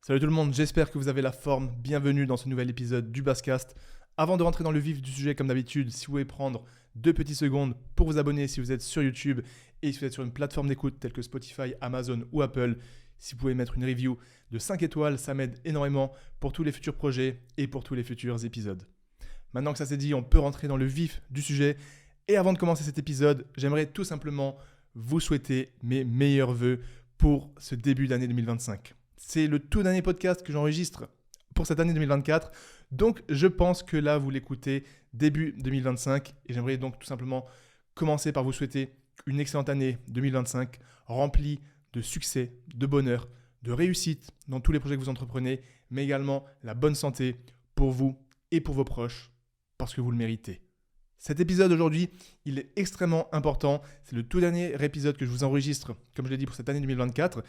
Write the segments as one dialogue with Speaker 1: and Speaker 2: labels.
Speaker 1: Salut tout le monde, j'espère que vous avez la forme. Bienvenue dans ce nouvel épisode du Basscast. Avant de rentrer dans le vif du sujet comme d'habitude, si vous pouvez prendre 2 petites secondes pour vous abonner si vous êtes sur YouTube et si vous êtes sur une plateforme d'écoute telle que Spotify, Amazon ou Apple, si vous pouvez mettre une review de 5 étoiles, ça m'aide énormément pour tous les futurs projets et pour tous les futurs épisodes. Maintenant que ça c'est dit, on peut rentrer dans le vif du sujet. Et avant de commencer cet épisode, j'aimerais tout simplement vous souhaiter mes meilleurs vœux pour ce début d'année 2025. C'est le tout dernier podcast que j'enregistre pour cette année 2024. Donc, je pense que là, vous l'écoutez début 2025. Et j'aimerais donc tout simplement commencer par vous souhaiter une excellente année 2025 remplie de succès, de bonheur, de réussite dans tous les projets que vous entreprenez, mais également la bonne santé pour vous et pour vos proches parce que vous le méritez. Cet épisode aujourd'hui, il est extrêmement important. C'est le tout dernier épisode que je vous enregistre, comme je l'ai dit, pour cette année 2024.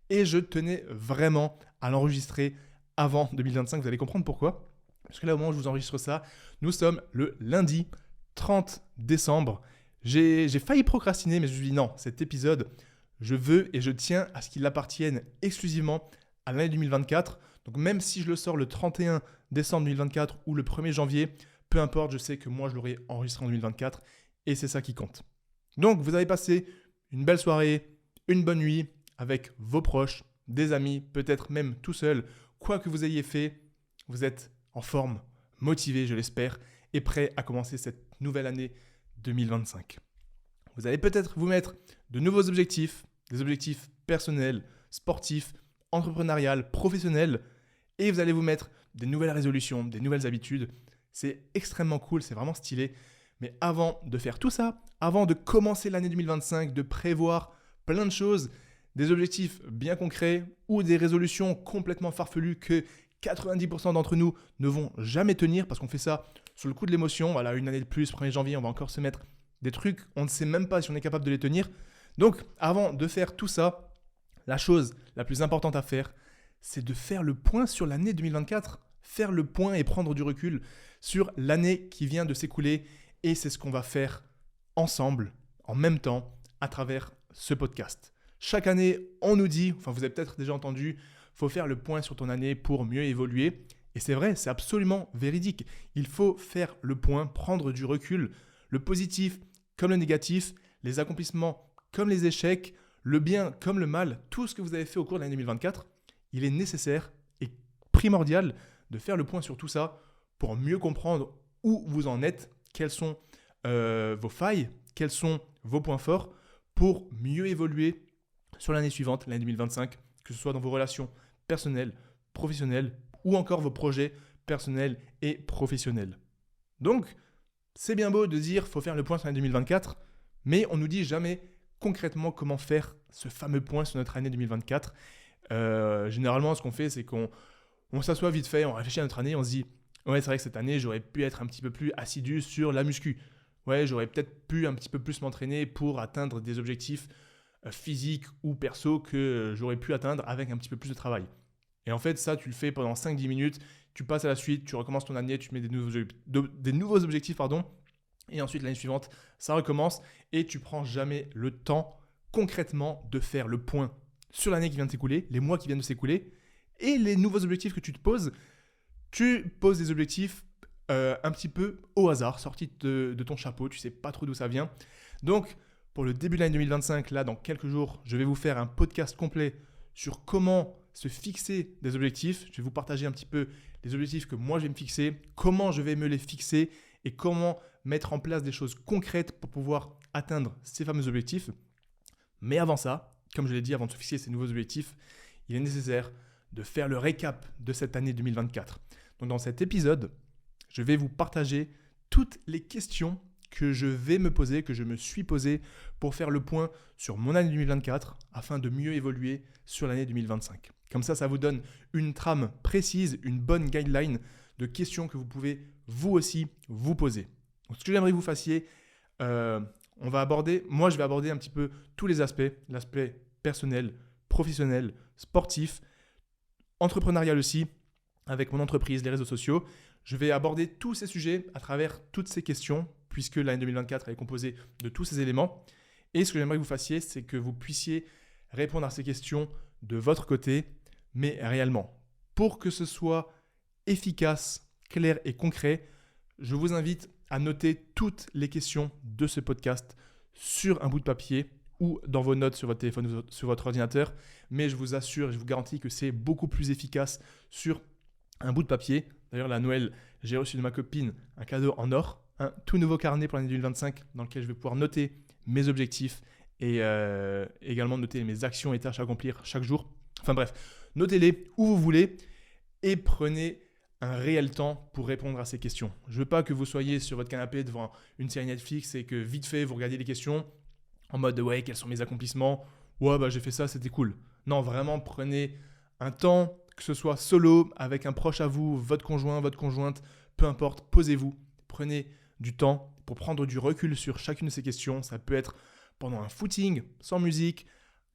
Speaker 1: Et je tenais vraiment à l'enregistrer avant 2025. Vous allez comprendre pourquoi. Parce que là, au moment où je vous enregistre ça, nous sommes le lundi 30 décembre. J'ai failli procrastiner, mais je me suis dit non, cet épisode, je veux et je tiens à ce qu'il appartienne exclusivement à l'année 2024. Donc même si je le sors le 31 décembre 2024 ou le 1er janvier, peu importe, je sais que moi, je l'aurai enregistré en 2024 et c'est ça qui compte. Donc, vous avez passé une belle soirée, une bonne nuit, avec vos proches, des amis, peut-être même tout seul. Quoi que vous ayez fait, vous êtes en forme, motivé, je l'espère, et prêt à commencer cette nouvelle année 2025. Vous allez peut-être vous mettre de nouveaux objectifs, des objectifs personnels, sportifs, entrepreneuriales, professionnels, et vous allez vous mettre des nouvelles résolutions, des nouvelles habitudes. C'est extrêmement cool, c'est vraiment stylé. Mais avant de faire tout ça, avant de commencer l'année 2025, de prévoir plein de choses, des objectifs bien concrets ou des résolutions complètement farfelues que 90% d'entre nous ne vont jamais tenir parce qu'on fait ça sur le coup de l'émotion. Voilà, une année de plus, 1er janvier, on va encore se mettre des trucs, on ne sait même pas si on est capable de les tenir. Donc, avant de faire tout ça, la chose la plus importante à faire, c'est de faire le point sur l'année 2024. Faire le point et prendre du recul sur l'année qui vient de s'écouler. Et c'est ce qu'on va faire ensemble, en même temps, à travers ce podcast. Chaque année, on nous dit, enfin vous avez peut-être déjà entendu, il faut faire le point sur ton année pour mieux évoluer. Et c'est vrai, c'est absolument véridique. Il faut faire le point, prendre du recul, le positif comme le négatif, les accomplissements comme les échecs, le bien comme le mal, tout ce que vous avez fait au cours de l'année 2024, il est nécessaire et primordial de faire le point sur tout ça pour mieux comprendre où vous en êtes, quelles sont vos failles, quels sont vos points forts pour mieux évoluer sur l'année suivante, l'année 2025, que ce soit dans vos relations personnelles, professionnelles ou encore vos projets personnels et professionnels. Donc, c'est bien beau de dire qu'il faut faire le point sur l'année 2024, mais on ne nous dit jamais concrètement comment faire ce fameux point sur notre année 2024. Généralement, ce qu'on fait, c'est qu'on s'assoit vite fait, on réfléchit à notre année, on se dit « Ouais, c'est vrai que cette année, j'aurais pu être un petit peu plus assidu sur la muscu. Ouais, j'aurais peut-être pu un petit peu plus m'entraîner pour atteindre des objectifs physiques ou perso que j'aurais pu atteindre avec un petit peu plus de travail. » Et en fait, ça, tu le fais pendant 5-10 minutes, tu passes à la suite, tu recommences ton année, tu mets des nouveaux objectifs, et ensuite, l'année suivante, ça recommence et tu prends jamais le temps concrètement de faire le point sur l'année qui vient de s'écouler, les mois qui viennent de s'écouler, et les nouveaux objectifs que tu te poses. Tu poses des objectifs un petit peu au hasard, sortis de ton chapeau, tu ne sais pas trop d'où ça vient. Donc, pour le début de l'année 2025, là, dans quelques jours, je vais vous faire un podcast complet sur comment se fixer des objectifs. Je vais vous partager un petit peu les objectifs que moi je vais me fixer, comment je vais me les fixer et comment mettre en place des choses concrètes pour pouvoir atteindre ces fameux objectifs. Mais avant ça, comme je l'ai dit, avant de se fixer ces nouveaux objectifs, il est nécessaire de faire le récap de cette année 2024. Donc dans cet épisode, je vais vous partager toutes les questions que je vais me poser, que je me suis posé pour faire le point sur mon année 2024 afin de mieux évoluer sur l'année 2025. Comme ça vous donne une trame précise, une bonne guideline de questions que vous pouvez vous aussi vous poser. Donc ce que j'aimerais que vous fassiez, je vais aborder un petit peu tous les aspects, l'aspect personnel, professionnel, sportif, entrepreneurial aussi, avec mon entreprise, les réseaux sociaux. Je vais aborder tous ces sujets à travers toutes ces questions, puisque l'année 2024 est composée de tous ces éléments. Et ce que j'aimerais que vous fassiez, c'est que vous puissiez répondre à ces questions de votre côté, mais réellement. pour que ce soit efficace, clair et concret, je vous invite à noter toutes les questions de ce podcast sur un bout de papier ou dans vos notes sur votre téléphone ou sur votre ordinateur. Mais je vous assure et je vous garantis que c'est beaucoup plus efficace sur un bout de papier. D'ailleurs, la Noël, j'ai reçu de ma copine un cadeau en or, un tout nouveau carnet pour l'année 2025 dans lequel je vais pouvoir noter mes objectifs et également noter mes actions et tâches à accomplir chaque jour. Enfin bref, notez-les où vous voulez et prenez un réel temps pour répondre à ces questions. Je ne veux pas que vous soyez sur votre canapé devant une série Netflix et que vite fait, vous regardez les questions en mode « ouais, quels sont mes accomplissements ? Ouais, bah j'ai fait ça, c'était cool. » Non, vraiment, prenez un temps, que ce soit solo, avec un proche à vous, votre conjoint, votre conjointe, peu importe, posez-vous. Prenez du temps pour prendre du recul sur chacune de ces questions. Ça peut être pendant un footing, sans musique,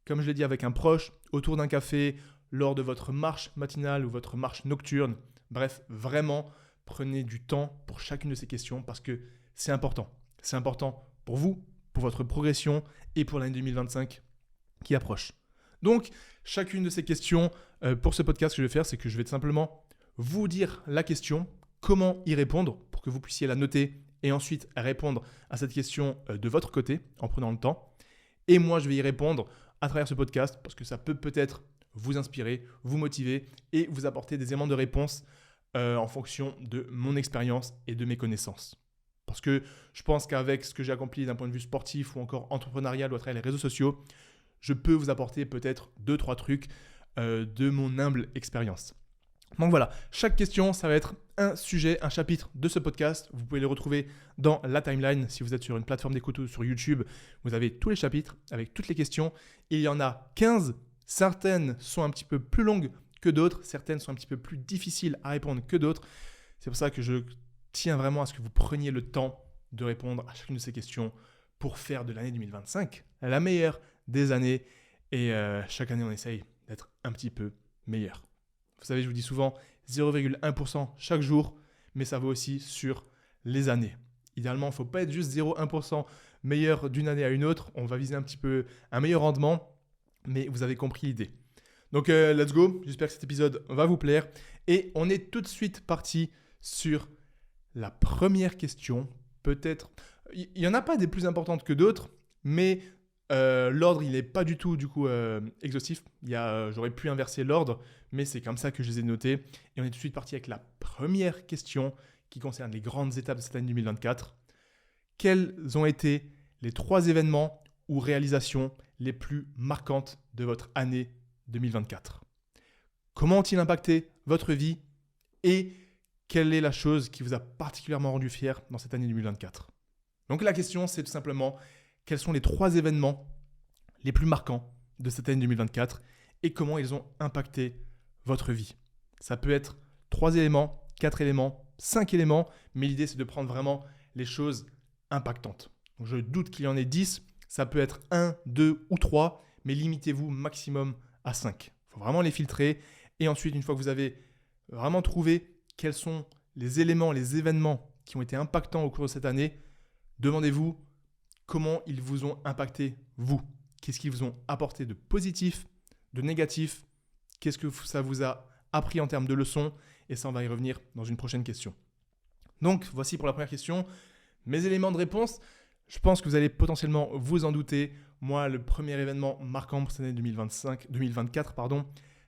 Speaker 1: comme je l'ai dit, avec un proche, autour d'un café, lors de votre marche matinale ou votre marche nocturne. Bref, vraiment, prenez du temps pour chacune de ces questions parce que c'est important. C'est important pour vous, pour votre progression et pour l'année 2025 qui approche. Donc, chacune de ces questions, pour ce podcast, ce que je vais faire, c'est que je vais tout simplement vous dire la question, comment y répondre pour que vous puissiez la noter et ensuite répondre à cette question de votre côté en prenant le temps. Et moi, je vais y répondre à travers ce podcast parce que ça peut peut-être vous inspirer, vous motiver et vous apporter des éléments de réponse en fonction de mon expérience et de mes connaissances. Parce que je pense qu'avec ce que j'ai accompli d'un point de vue sportif ou encore entrepreneurial ou à travers les réseaux sociaux, je peux vous apporter peut-être 2-3 trucs de mon humble expérience. Donc voilà, chaque question, ça va être un sujet, un chapitre de ce podcast. Vous pouvez les retrouver dans la timeline. Si vous êtes sur une plateforme d'écoute ou sur YouTube, vous avez tous les chapitres avec toutes les questions. Il y en a 15. Certaines sont un petit peu plus longues que d'autres. Certaines sont un petit peu plus difficiles à répondre que d'autres. C'est pour ça que je tiens vraiment à ce que vous preniez le temps de répondre à chacune de ces questions pour faire de l'année 2025 la meilleure des années. Et chaque année, on essaye d'être un petit peu meilleur. Vous savez, je vous dis souvent 0,1% chaque jour, mais ça vaut aussi sur les années. Idéalement, il ne faut pas être juste 0,1% meilleur d'une année à une autre. On va viser un petit peu un meilleur rendement, mais vous avez compris l'idée. Donc, let's go. J'espère que cet épisode va vous plaire. Et on est tout de suite parti sur la première question. Peut-être, il n'y en a pas des plus importantes que d'autres, mais l'ordre, il n'est pas du tout exhaustif. J'aurais pu inverser l'ordre, mais c'est comme ça que je les ai notés. Et on est tout de suite parti avec la première question qui concerne les grandes étapes de cette année 2024. Quels ont été les 3 événements ou réalisations les plus marquantes de votre année 2024 ? Comment ont-ils impacté votre vie et quelle est la chose qui vous a particulièrement rendu fier dans cette année 2024 ? Donc la question, c'est tout simplement quels sont les 3 événements les plus marquants de cette année 2024 et comment ils ont impacté votre vie. Ça peut être 3 éléments, 4 éléments, 5 éléments, mais l'idée c'est de prendre vraiment les choses impactantes. Donc, je doute qu'il y en ait 10, ça peut être 1, 2 ou 3, mais limitez-vous maximum à 5. Il faut vraiment les filtrer et ensuite, une fois que vous avez vraiment trouvé quels sont les éléments, les événements qui ont été impactants au cours de cette année, demandez-vous comment ils vous ont impacté, vous. Qu'est-ce qu'ils vous ont apporté de positif, de négatif ? Qu'est-ce que ça vous a appris en termes de leçons ? Et ça, on va y revenir dans une prochaine question. Donc, voici pour la première question mes éléments de réponse. Je pense que vous allez potentiellement vous en douter. Moi, le premier événement marquant pour cette année 2024,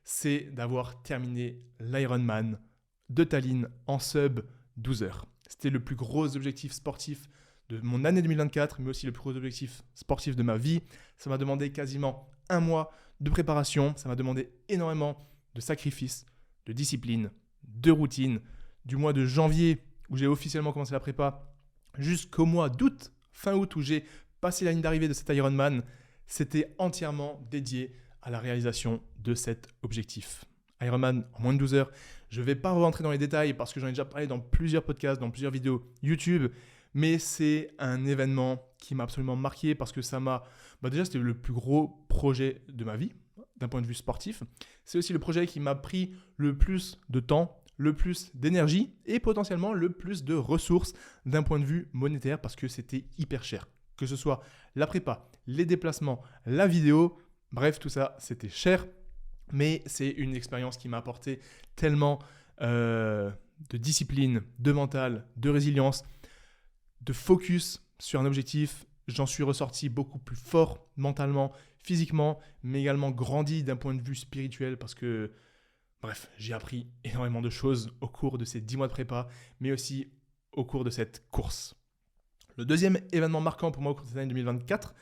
Speaker 1: c'est d'avoir terminé l'Ironman de Tallinn en sub 12 heures. C'était le plus gros objectif sportif de mon année 2024, mais aussi le plus gros objectif sportif de ma vie. Ça m'a demandé quasiment 1 mois de préparation. Ça m'a demandé énormément de sacrifices, de discipline, de routine. Du mois de janvier, où j'ai officiellement commencé la prépa, jusqu'au mois d'août, fin août, où j'ai passé la ligne d'arrivée de cet Ironman, c'était entièrement dédié à la réalisation de cet objectif. Ironman en moins de 12 heures. Je ne vais pas rentrer dans les détails parce que j'en ai déjà parlé dans plusieurs podcasts, dans plusieurs vidéos YouTube, mais c'est un événement qui m'a absolument marqué parce que ça m'a... déjà, c'était le plus gros projet de ma vie, d'un point de vue sportif. C'est aussi le projet qui m'a pris le plus de temps, le plus d'énergie et potentiellement le plus de ressources d'un point de vue monétaire parce que c'était hyper cher. Que ce soit la prépa, les déplacements, la vidéo, bref, tout ça, c'était cher. Mais c'est une expérience qui m'a apporté tellement de discipline, de mental, de résilience, de focus sur un objectif. J'en suis ressorti beaucoup plus fort mentalement, physiquement, mais également grandi d'un point de vue spirituel parce que, bref, j'ai appris énormément de choses au cours de ces 10 mois de prépa, mais aussi au cours de cette course. Le deuxième événement marquant pour moi au cours de cette année 2024,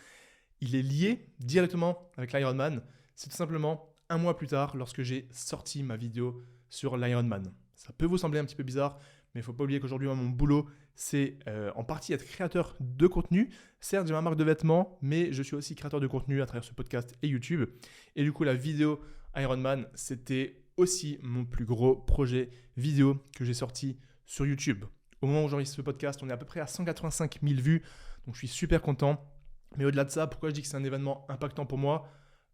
Speaker 1: il est lié directement avec l'Ironman. C'est tout simplement un mois plus tard lorsque j'ai sorti ma vidéo sur l'Ironman. Ça peut vous sembler un petit peu bizarre, mais il ne faut pas oublier qu'aujourd'hui, mon boulot, c'est en partie être créateur de contenu. Certes, j'ai ma marque de vêtements, mais je suis aussi créateur de contenu à travers ce podcast et YouTube. Et du coup, la vidéo Ironman, c'était aussi mon plus gros projet vidéo que j'ai sorti sur YouTube. Au moment où j'enregistre ce podcast, on est à peu près à 185 000 vues, donc je suis super content. Mais au-delà de ça, pourquoi je dis que c'est un événement impactant pour moi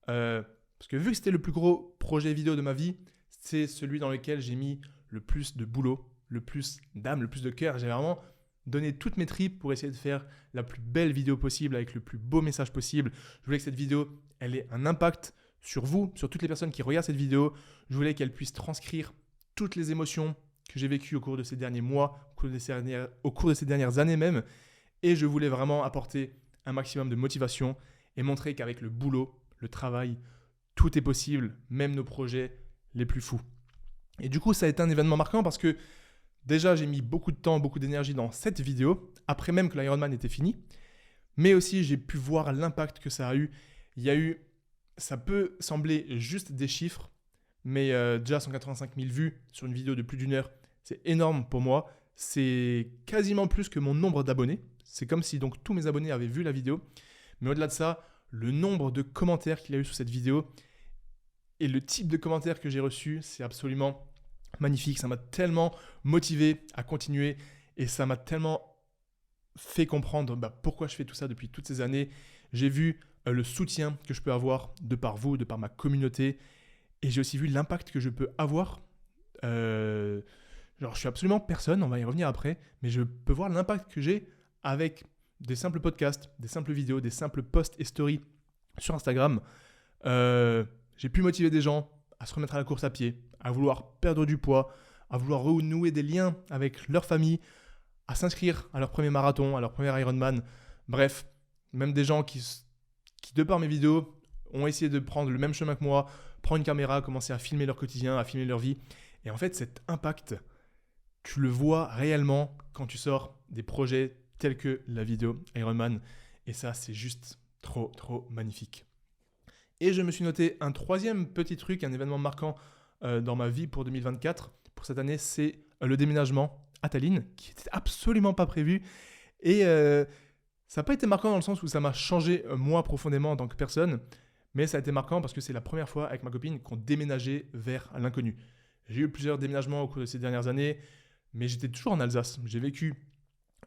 Speaker 1: Parce que vu que c'était le plus gros projet vidéo de ma vie, c'est celui dans lequel j'ai mis le plus de boulot, le plus d'âme, le plus de cœur. J'ai vraiment donné toutes mes tripes pour essayer de faire la plus belle vidéo possible avec le plus beau message possible. Je voulais que cette vidéo, elle ait un impact sur vous, sur toutes les personnes qui regardent cette vidéo. Je voulais qu'elle puisse transcrire toutes les émotions que j'ai vécues au cours de ces derniers mois, au cours de ces dernières années même. Et je voulais vraiment apporter un maximum de motivation et montrer qu'avec le boulot, le travail, tout est possible, même nos projets les plus fous. Et du coup, ça a été un événement marquant parce que déjà, j'ai mis beaucoup de temps, beaucoup d'énergie dans cette vidéo, après même que l'Ironman était fini, mais aussi j'ai pu voir l'impact que ça a eu. Ça peut sembler juste des chiffres, mais déjà 185 000 vues sur une vidéo de plus d'1 heure, c'est énorme pour moi. C'est quasiment plus que mon nombre d'abonnés. C'est comme si donc tous mes abonnés avaient vu la vidéo. Mais au-delà de ça, le nombre de commentaires qu'il y a eu sous cette vidéo et le type de commentaires que j'ai reçus, c'est absolument magnifique. Ça m'a tellement motivé à continuer et ça m'a tellement fait comprendre pourquoi je fais tout ça depuis toutes ces années. J'ai vu le soutien que je peux avoir de par vous, de par ma communauté, et j'ai aussi vu l'impact que je peux avoir. Je suis absolument personne, on va y revenir après, mais je peux voir l'impact que j'ai avec des simples podcasts, des simples vidéos, des simples posts et stories sur Instagram. J'ai pu motiver des gens à se remettre à la course à pied, à vouloir perdre du poids, à vouloir renouer des liens avec leur famille, à s'inscrire à leur premier marathon, à leur premier Ironman. Bref, même des gens qui de par mes vidéos, ont essayé de prendre le même chemin que moi, prendre une caméra, commencer à filmer leur quotidien, à filmer leur vie. Et en fait, cet impact, tu le vois réellement quand tu sors des projets tels que la vidéo Ironman. Et ça, c'est juste trop, trop magnifique. Et je me suis noté un troisième petit truc, un événement marquant dans ma vie pour 2024. Pour cette année, c'est le déménagement à Tallinn, qui n'était absolument pas prévu. Et ça n'a pas été marquant dans le sens où ça m'a changé moi profondément en tant que personne. Mais ça a été marquant parce que c'est la première fois avec ma copine qu'on déménageait vers l'inconnu. J'ai eu plusieurs déménagements au cours de ces dernières années, mais j'étais toujours en Alsace. J'ai vécu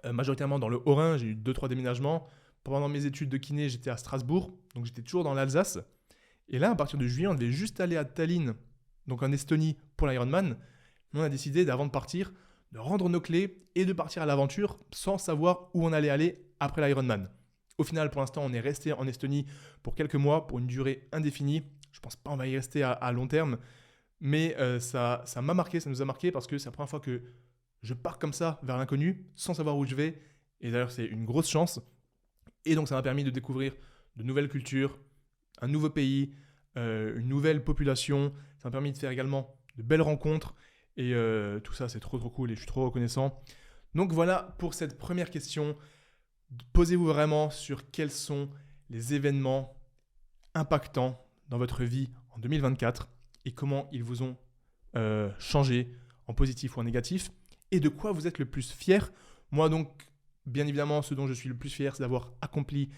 Speaker 1: majoritairement dans le Haut-Rhin, j'ai eu 2-3 déménagements. Pendant mes études de kiné, j'étais à Strasbourg, donc j'étais toujours dans l'Alsace. Et là, à partir de juillet, on devait juste aller à Tallinn, donc en Estonie, pour l'Ironman. On a décidé, avant de partir, de rendre nos clés et de partir à l'aventure sans savoir où on allait aller après l'Ironman. Au final, pour l'instant, on est resté en Estonie pour quelques mois, pour une durée indéfinie. Je ne pense pas qu'on va y rester à long terme. Mais ça m'a marqué, ça nous a marqué parce que c'est la première fois que je pars comme ça vers l'inconnu, sans savoir où je vais. Et d'ailleurs, c'est une grosse chance. Et donc, ça m'a permis de découvrir de nouvelles cultures, un nouveau pays, une nouvelle population. Ça m'a permis de faire également de belles rencontres. Et tout ça, c'est trop, trop cool et je suis trop reconnaissant. Donc voilà pour cette première question. Posez-vous vraiment sur quels sont les événements impactants dans votre vie en 2024 et comment ils vous ont changé en positif ou en négatif et de quoi vous êtes le plus fier. Moi donc, bien évidemment, ce dont je suis le plus fier, c'est d'avoir accompli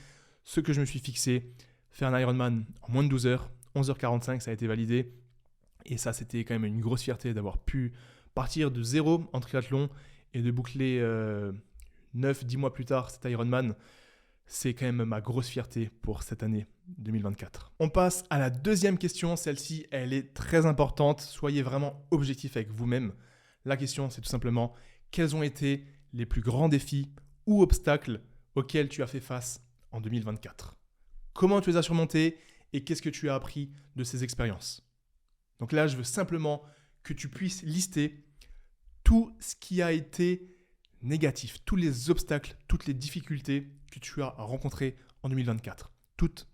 Speaker 1: ce que je me suis fixé, faire un Ironman en moins de 12 heures, 11h45, ça a été validé. Et ça, c'était quand même une grosse fierté d'avoir pu partir de zéro en triathlon et de boucler 9-10 mois plus tard cet Ironman. C'est quand même ma grosse fierté pour cette année 2024. On passe à la deuxième question. Celle-ci, elle est très importante. Soyez vraiment objectif avec vous-même. La question, c'est tout simplement quels ont été les plus grands défis ou obstacles auxquels tu as fait face en 2024 ? Comment tu les as surmontés et qu'est-ce que tu as appris de ces expériences ? Donc là, je veux simplement que tu puisses lister tout ce qui a été négatif, tous les obstacles, toutes les difficultés que tu as rencontrées en 2024. Toutes.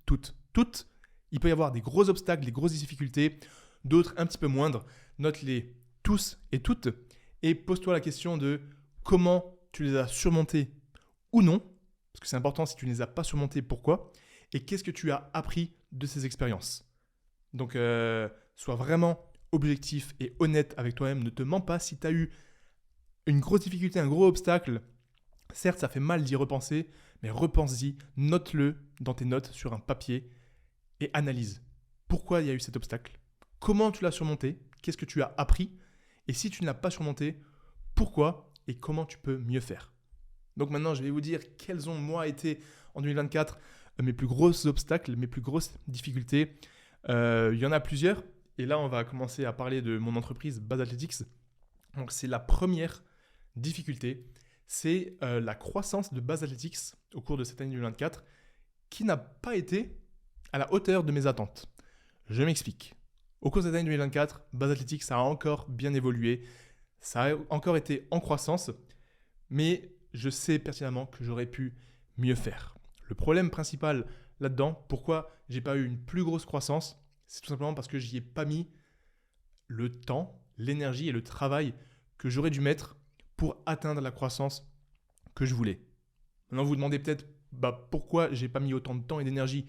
Speaker 1: Il peut y avoir des gros obstacles, des grosses difficultés, d'autres un petit peu moindres. Note-les tous et toutes et pose-toi la question de comment tu les as surmontés ou non, parce que c'est important si tu ne les as pas surmontés, pourquoi, et qu'est-ce que tu as appris de ces expériences. Donc, sois vraiment objectif et honnête avec toi-même. Ne te mens pas si tu as eu une grosse difficulté, un gros obstacle. Certes, ça fait mal d'y repenser, mais repense-y, note-le dans tes notes sur un papier et analyse. Pourquoi il y a eu cet obstacle ? Comment tu l'as surmonté ? Qu'est-ce que tu as appris ? Et si tu ne l'as pas surmonté, pourquoi et comment tu peux mieux faire ? Donc maintenant, je vais vous dire quels ont, moi, été en 2024 mes plus gros obstacles, mes plus grosses difficultés. Il y en a plusieurs. Et là, on va commencer à parler de mon entreprise Buzz Athletics. Donc, c'est la première difficulté. C'est la croissance de Buzz Athletics au cours de cette année 2024 qui n'a pas été à la hauteur de mes attentes. Je m'explique. Au cours de cette année 2024, Buzz Athletics a encore bien évolué. Ça a encore été en croissance. Mais je sais pertinemment que j'aurais pu mieux faire. Le problème principal là-dedans, pourquoi j'ai pas eu une plus grosse croissance, c'est tout simplement parce que j'y ai pas mis le temps, l'énergie et le travail que j'aurais dû mettre pour atteindre la croissance que je voulais. Maintenant, vous vous demandez peut-être pourquoi j'ai pas mis autant de temps et d'énergie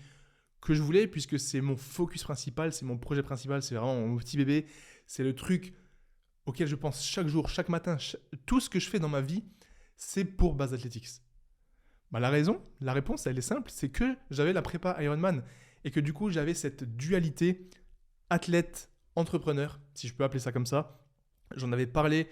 Speaker 1: que je voulais, puisque c'est mon focus principal, c'est mon projet principal, c'est vraiment mon petit bébé, c'est le truc auquel je pense chaque jour, chaque matin, tout ce que je fais dans ma vie, c'est pour Buzz Athletics. La réponse, elle est simple, c'est que j'avais la prépa Ironman et que du coup, j'avais cette dualité athlète-entrepreneur, si je peux appeler ça comme ça. J'en avais parlé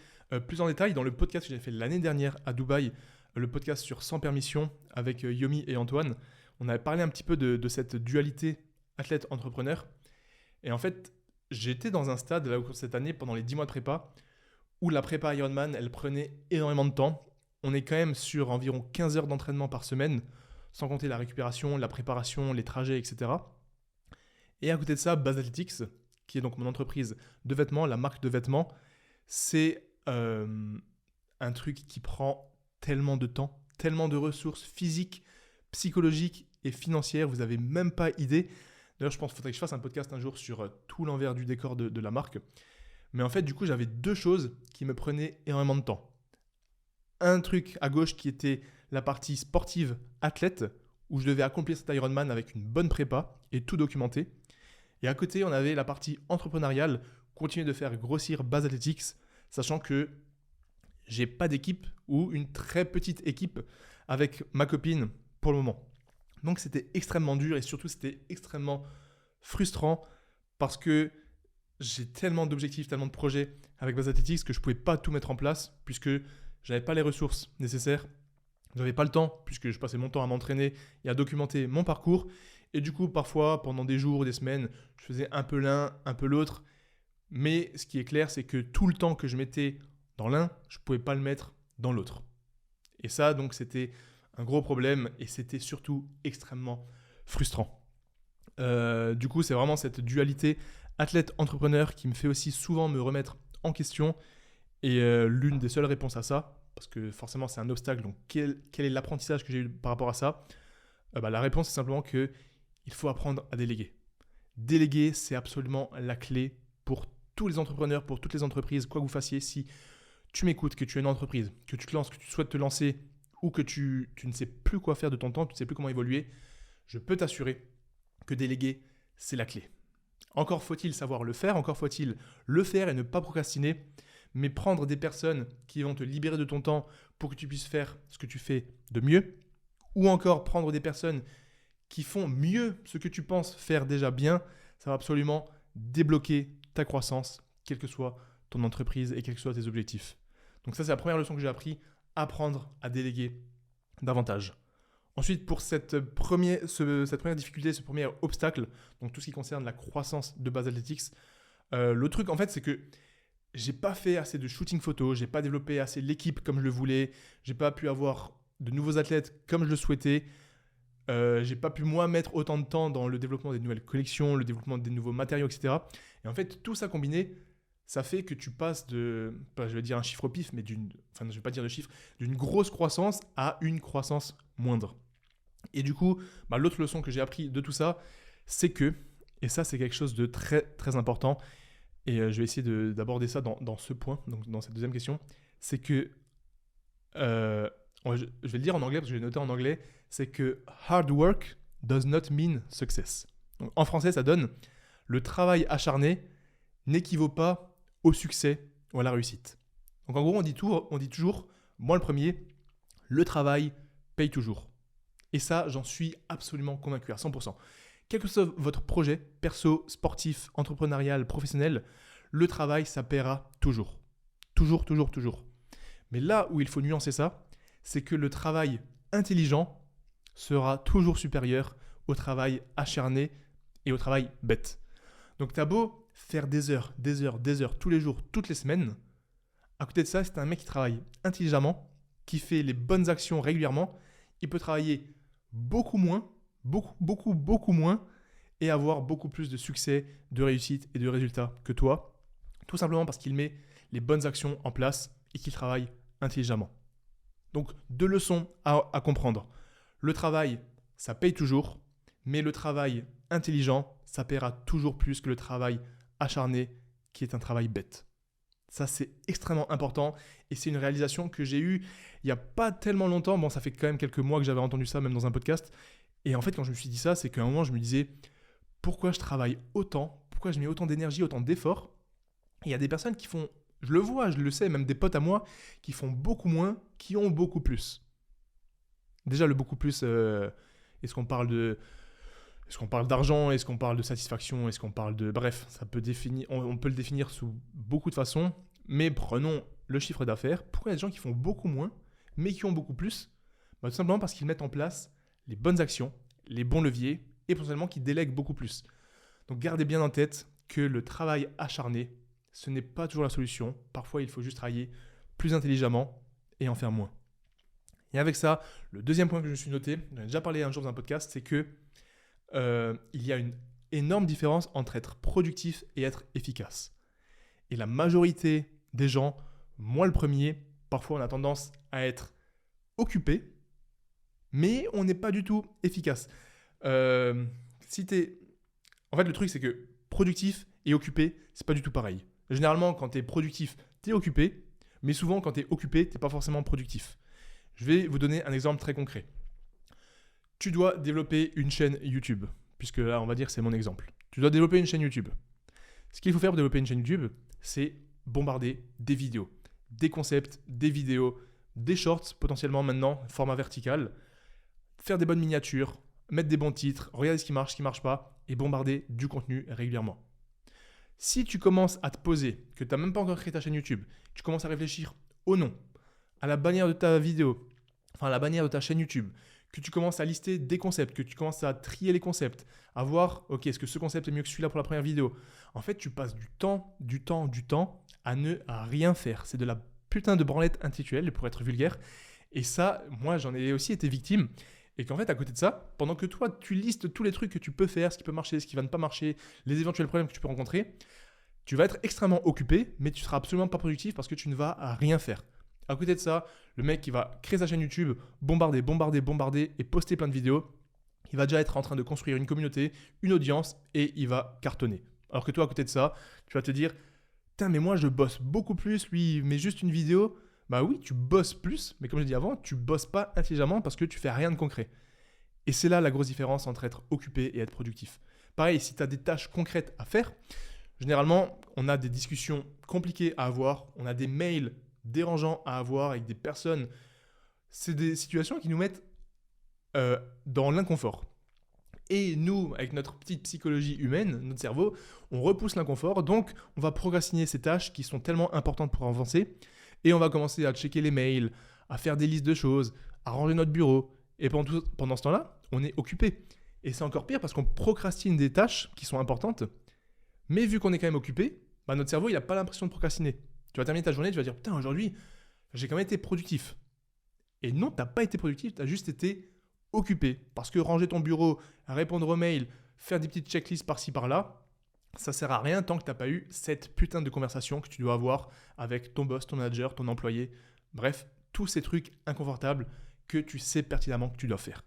Speaker 1: plus en détail dans le podcast que j'ai fait l'année dernière à Dubaï, le podcast sur Sans Permission avec Yomi et Antoine. On avait parlé un petit peu de cette dualité athlète-entrepreneur. Et en fait, j'étais dans un stade là, au cours de cette année, pendant les 10 mois de prépa, où la prépa Ironman, elle prenait énormément de temps. On est quand même sur environ 15 heures d'entraînement par semaine, sans compter la récupération, la préparation, les trajets, etc. Et à côté de ça, Buzz Athletics, qui est donc mon entreprise de vêtements, la marque de vêtements, c'est un truc qui prend tellement de temps, tellement de ressources physiques, psychologiques et financières, vous n'avez même pas idée. D'ailleurs, je pense qu'il faudrait que je fasse un podcast un jour sur tout l'envers du décor de la marque. Mais en fait, du coup, j'avais deux choses qui me prenaient énormément de temps. Un truc à gauche qui était la partie sportive athlète, où je devais accomplir cet Ironman avec une bonne prépa et tout documenter. Et à côté, on avait la partie entrepreneuriale, continuer de faire grossir Buzz Athletics, sachant que j'ai pas d'équipe ou une très petite équipe avec ma copine pour le moment. Donc c'était extrêmement dur et surtout c'était extrêmement frustrant parce que j'ai tellement d'objectifs, tellement de projets avec Buzz Athletics que je ne pouvais pas tout mettre en place puisque je n'avais pas les ressources nécessaires. Je n'avais pas le temps puisque je passais mon temps à m'entraîner et à documenter mon parcours. Et du coup, parfois, pendant des jours ou des semaines, je faisais un peu l'un, un peu l'autre. Mais ce qui est clair, c'est que tout le temps que je mettais dans l'un, je ne pouvais pas le mettre dans l'autre. Et ça, donc, c'était un gros problème et c'était surtout extrêmement frustrant. Du coup, c'est vraiment cette dualité athlète-entrepreneur qui me fait aussi souvent me remettre en question. Et l'une des seules réponses à ça, parce que forcément c'est un obstacle, donc quel est l'apprentissage que j'ai eu par rapport à ça ? La réponse c'est simplement qu'il faut apprendre à déléguer. Déléguer, c'est absolument la clé pour tous les entrepreneurs, pour toutes les entreprises, quoi que vous fassiez. Si tu m'écoutes, que tu as une entreprise, que tu te lances, que tu souhaites te lancer ou que tu ne sais plus quoi faire de ton temps, tu ne sais plus comment évoluer, je peux t'assurer que déléguer, c'est la clé. Encore faut-il savoir le faire, encore faut-il le faire et ne pas procrastiner, mais prendre des personnes qui vont te libérer de ton temps pour que tu puisses faire ce que tu fais de mieux, ou encore prendre des personnes qui font mieux ce que tu penses faire déjà bien, ça va absolument débloquer ta croissance, quelle que soit ton entreprise et quels que soient tes objectifs. Donc ça, c'est la première leçon que j'ai appris, apprendre à déléguer davantage. Ensuite, pour cette première difficulté, ce premier obstacle, donc tout ce qui concerne la croissance de Buzz Athletics, le truc en fait, c'est que j'ai pas fait assez de shooting photo, j'ai pas développé assez l'équipe comme je le voulais, j'ai pas pu avoir de nouveaux athlètes comme je le souhaitais. J'ai pas pu moi mettre autant de temps dans le développement des nouvelles collections, le développement des nouveaux matériaux, etc. Et en fait, tout ça combiné, ça fait que tu passes je vais dire un chiffre au pif, mais je vais pas dire de chiffre, d'une grosse croissance à une croissance moindre. Et du coup, l'autre leçon que j'ai appris de tout ça, c'est que, et ça c'est quelque chose de très très important, et je vais essayer d'aborder ça dans ce point, donc dans cette deuxième question, c'est que, je vais le dire en anglais parce que j'ai noté en anglais, c'est que hard work does not mean success. Donc, en français, ça donne le travail acharné n'équivaut pas au succès ou à la réussite. Donc en gros, on dit toujours, moi le premier, le travail paye toujours. Et ça, j'en suis absolument convaincu à 100%. Quel que soit votre projet, perso, sportif, entrepreneurial, professionnel, le travail, ça paiera toujours. Toujours, toujours, toujours. Mais là où il faut nuancer ça, c'est que le travail intelligent sera toujours supérieur au travail acharné et au travail bête. Donc t'as beau faire des heures, tous les jours, toutes les semaines, à côté de ça, c'est un mec qui travaille intelligemment, qui fait les bonnes actions régulièrement, il peut travailler beaucoup moins, beaucoup moins, et avoir beaucoup plus de succès, de réussite et de résultats que toi, tout simplement parce qu'il met les bonnes actions en place et qu'il travaille intelligemment. Donc, 2 leçons à comprendre. Le travail, ça paye toujours, mais le travail intelligent, ça paiera toujours plus que le travail acharné, qui est un travail bête. Ça, c'est extrêmement important et c'est une réalisation que j'ai eue il n'y a pas tellement longtemps. Bon, ça fait quand même quelques mois que j'avais entendu ça, même dans un podcast. Et en fait, quand je me suis dit ça, c'est qu'à un moment, je me disais, pourquoi je travaille autant ? Pourquoi je mets autant d'énergie, autant d'efforts ? Et il y a des personnes qui font, je le vois, je le sais, même des potes à moi, qui font beaucoup moins, qui ont beaucoup plus. Déjà, le beaucoup plus, est-ce qu'on parle d'argent? Est-ce qu'on parle de satisfaction? Est-ce qu'on parle de... Bref, ça peut on peut le définir sous beaucoup de façons. Mais prenons le chiffre d'affaires. Pourquoi il y a des gens qui font beaucoup moins, mais qui ont beaucoup plus ? Tout simplement parce qu'ils mettent en place les bonnes actions, les bons leviers, et potentiellement qu'ils délèguent beaucoup plus. Donc gardez bien en tête que le travail acharné, ce n'est pas toujours la solution. Parfois, il faut juste travailler plus intelligemment et en faire moins. Et avec ça, le deuxième point que je me suis noté, j'en ai déjà parlé un jour dans un podcast, c'est que il y a une énorme différence entre être productif et être efficace. Et la majorité des gens, moi le premier, parfois on a tendance à être occupé, mais on n'est pas du tout efficace. En fait, le truc, c'est que productif et occupé, c'est pas du tout pareil. Généralement, quand tu es productif, tu es occupé, mais souvent, quand tu es occupé, tu n'es pas forcément productif. Je vais vous donner un exemple très concret. Tu dois développer une chaîne YouTube, puisque là, on va dire que c'est mon exemple. Tu dois développer une chaîne YouTube. Ce qu'il faut faire pour développer une chaîne YouTube, c'est bombarder des vidéos, des concepts, des vidéos, des shorts, potentiellement maintenant, format vertical, faire des bonnes miniatures, mettre des bons titres, regarder ce qui marche pas, et bombarder du contenu régulièrement. Si tu commences à te poser, que tu n'as même pas encore créé ta chaîne YouTube, tu commences à réfléchir au nom, à la bannière de ta vidéo, enfin à la bannière de ta chaîne YouTube, que tu commences à lister des concepts, que tu commences à trier les concepts, à voir, ok, est-ce que ce concept est mieux que celui-là pour la première vidéo ? En fait, tu passes du temps à rien faire. C'est de la putain de branlette intellectuelle, pour être vulgaire. Et ça, moi, j'en ai aussi été victime. Et qu'en fait, à côté de ça, pendant que toi, tu listes tous les trucs que tu peux faire, ce qui peut marcher, ce qui va ne pas marcher, les éventuels problèmes que tu peux rencontrer, tu vas être extrêmement occupé, mais tu seras absolument pas productif parce que tu ne vas rien faire. À côté de ça, le mec qui va créer sa chaîne YouTube, bombarder et poster plein de vidéos, il va déjà être en train de construire une communauté, une audience et il va cartonner. Alors que toi, à côté de ça, tu vas te dire « Putain, mais moi, je bosse beaucoup plus, lui, il met juste une vidéo. » Bah oui, tu bosses plus, mais comme je l'ai dit avant, tu bosses pas intelligemment parce que tu fais rien de concret. Et c'est là la grosse différence entre être occupé et être productif. Pareil, si tu as des tâches concrètes à faire, généralement, on a des discussions compliquées à avoir, on a des mails dérangeants à avoir avec des personnes. C'est des situations qui nous mettent dans l'inconfort. Et nous, avec notre petite psychologie humaine, notre cerveau, on repousse l'inconfort, donc on va procrastiner ces tâches qui sont tellement importantes pour avancer, et on va commencer à checker les mails, à faire des listes de choses, à ranger notre bureau, et pendant ce temps-là, on est occupé. Et c'est encore pire parce qu'on procrastine des tâches qui sont importantes, mais vu qu'on est quand même occupé, notre cerveau, il n'a pas l'impression de procrastiner. Tu vas terminer ta journée, tu vas dire « Putain, aujourd'hui, j'ai quand même été productif. » Et non, tu n'as pas été productif, tu as juste été occupé. Parce que ranger ton bureau, répondre aux mails, faire des petites checklists par-ci par-là, ça sert à rien tant que tu n'as pas eu cette putain de conversation que tu dois avoir avec ton boss, ton manager, ton employé. Bref, tous ces trucs inconfortables que tu sais pertinemment que tu dois faire.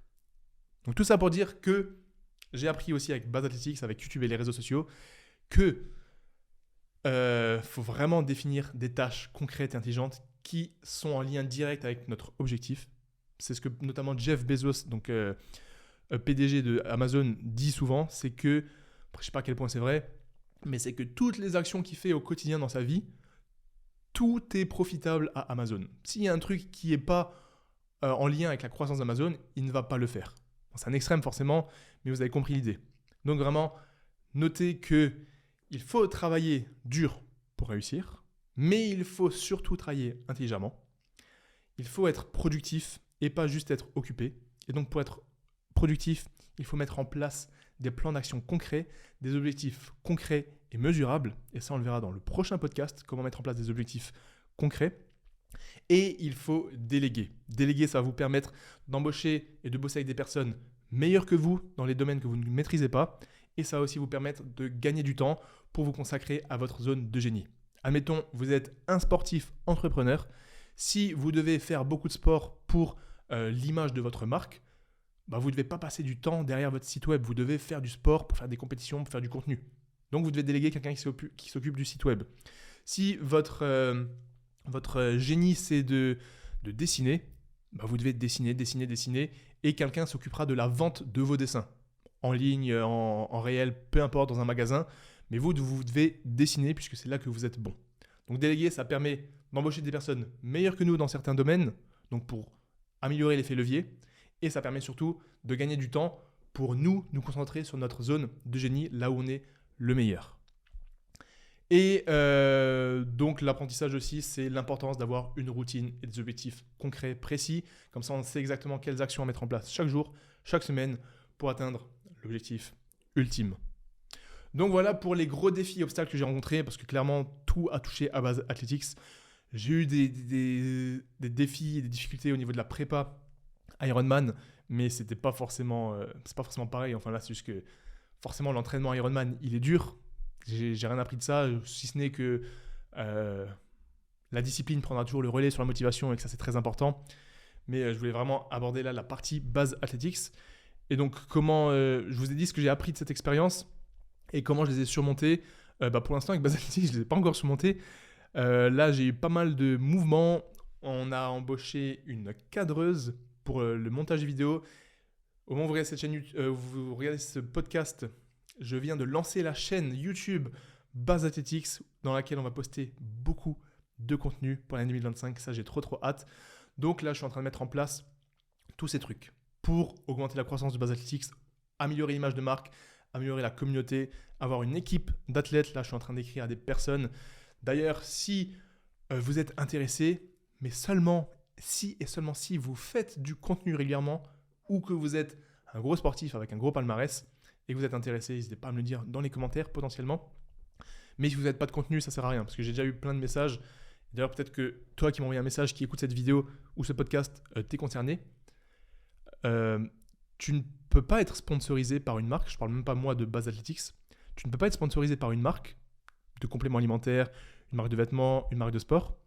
Speaker 1: Donc tout ça pour dire que j'ai appris aussi avec Buzz Athletics, avec YouTube et les réseaux sociaux, que faut vraiment définir des tâches concrètes et intelligentes qui sont en lien direct avec notre objectif. C'est ce que notamment Jeff Bezos, donc PDG de Amazon, dit souvent, c'est que, je ne sais pas à quel point c'est vrai, mais c'est que toutes les actions qu'il fait au quotidien dans sa vie, tout est profitable à Amazon. S'il y a un truc qui n'est pas en lien avec la croissance d'Amazon, il ne va pas le faire. Bon, c'est un extrême forcément, mais vous avez compris l'idée. Donc vraiment, notez qu'il faut travailler dur pour réussir, mais il faut surtout travailler intelligemment. Il faut être productif et pas juste être occupé. Et donc pour être productif, il faut mettre en place des plans d'action concrets, des objectifs concrets et mesurables. Et ça, on le verra dans le prochain podcast, comment mettre en place des objectifs concrets. Et il faut déléguer. Déléguer, ça va vous permettre d'embaucher et de bosser avec des personnes meilleures que vous dans les domaines que vous ne maîtrisez pas. Et ça va aussi vous permettre de gagner du temps pour vous consacrer à votre zone de génie. Admettons, vous êtes un sportif entrepreneur. Si vous devez faire beaucoup de sport pour l'image de votre marque, vous ne devez pas passer du temps derrière votre site web. Vous devez faire du sport pour faire des compétitions, pour faire du contenu. Donc, vous devez déléguer quelqu'un qui s'occupe du site web. Si votre génie, c'est de dessiner, vous devez dessiner, et quelqu'un s'occupera de la vente de vos dessins. En ligne, en réel, peu importe, dans un magasin. Mais vous devez dessiner puisque c'est là que vous êtes bon. Donc, déléguer, ça permet d'embaucher des personnes meilleures que nous dans certains domaines, donc pour améliorer l'effet levier. Et ça permet surtout de gagner du temps pour nous concentrer sur notre zone de génie, là où on est le meilleur. Et donc l'apprentissage aussi, c'est l'importance d'avoir une routine et des objectifs concrets, précis. Comme ça, on sait exactement quelles actions à mettre en place chaque jour, chaque semaine, pour atteindre l'objectif ultime. Donc voilà pour les gros défis et obstacles que j'ai rencontrés, parce que clairement, tout a touché à Buzz Athletics. J'ai eu des défis et des difficultés au niveau de la prépa Ironman, mais c'est pas forcément pareil. Enfin là, c'est juste que forcément l'entraînement Ironman, il est dur. J'ai rien appris de ça, si ce n'est que la discipline prendra toujours le relais sur la motivation et que ça c'est très important. Mais je voulais vraiment aborder là la partie Buzz Athletics. Et donc je vous ai dit ce que j'ai appris de cette expérience et comment je les ai surmontés. Pour l'instant avec Buzz Athletics, je ne les ai pas encore surmontés. Là, j'ai eu pas mal de mouvements. On a embauché une cadreuse pour le montage vidéo. Au moment où vous regardez cette chaîne, vous regardez ce podcast, je viens de lancer la chaîne YouTube Buzz Athletics dans laquelle on va poster beaucoup de contenu pour l'année 2025. Ça, j'ai trop hâte. Donc là, je suis en train de mettre en place tous ces trucs pour augmenter la croissance de Buzz Athletics, améliorer l'image de marque, améliorer la communauté, avoir une équipe d'athlètes. Là, je suis en train d'écrire à des personnes. D'ailleurs, si vous êtes intéressé, mais seulement si vous faites du contenu régulièrement ou que vous êtes un gros sportif avec un gros palmarès et que vous êtes intéressé, n'hésitez pas à me le dire dans les commentaires potentiellement. Mais si vous n'avez pas de contenu, ça ne sert à rien parce que j'ai déjà eu plein de messages. D'ailleurs, peut-être que toi qui m'as envoyé un message, qui écoute cette vidéo ou ce podcast, t'es concerné. Tu ne peux pas être sponsorisé par une marque. Je ne parle même pas moi de Buzz Athletics. Tu ne peux pas être sponsorisé par une marque de compléments alimentaires, une marque de vêtements, une marque de sport,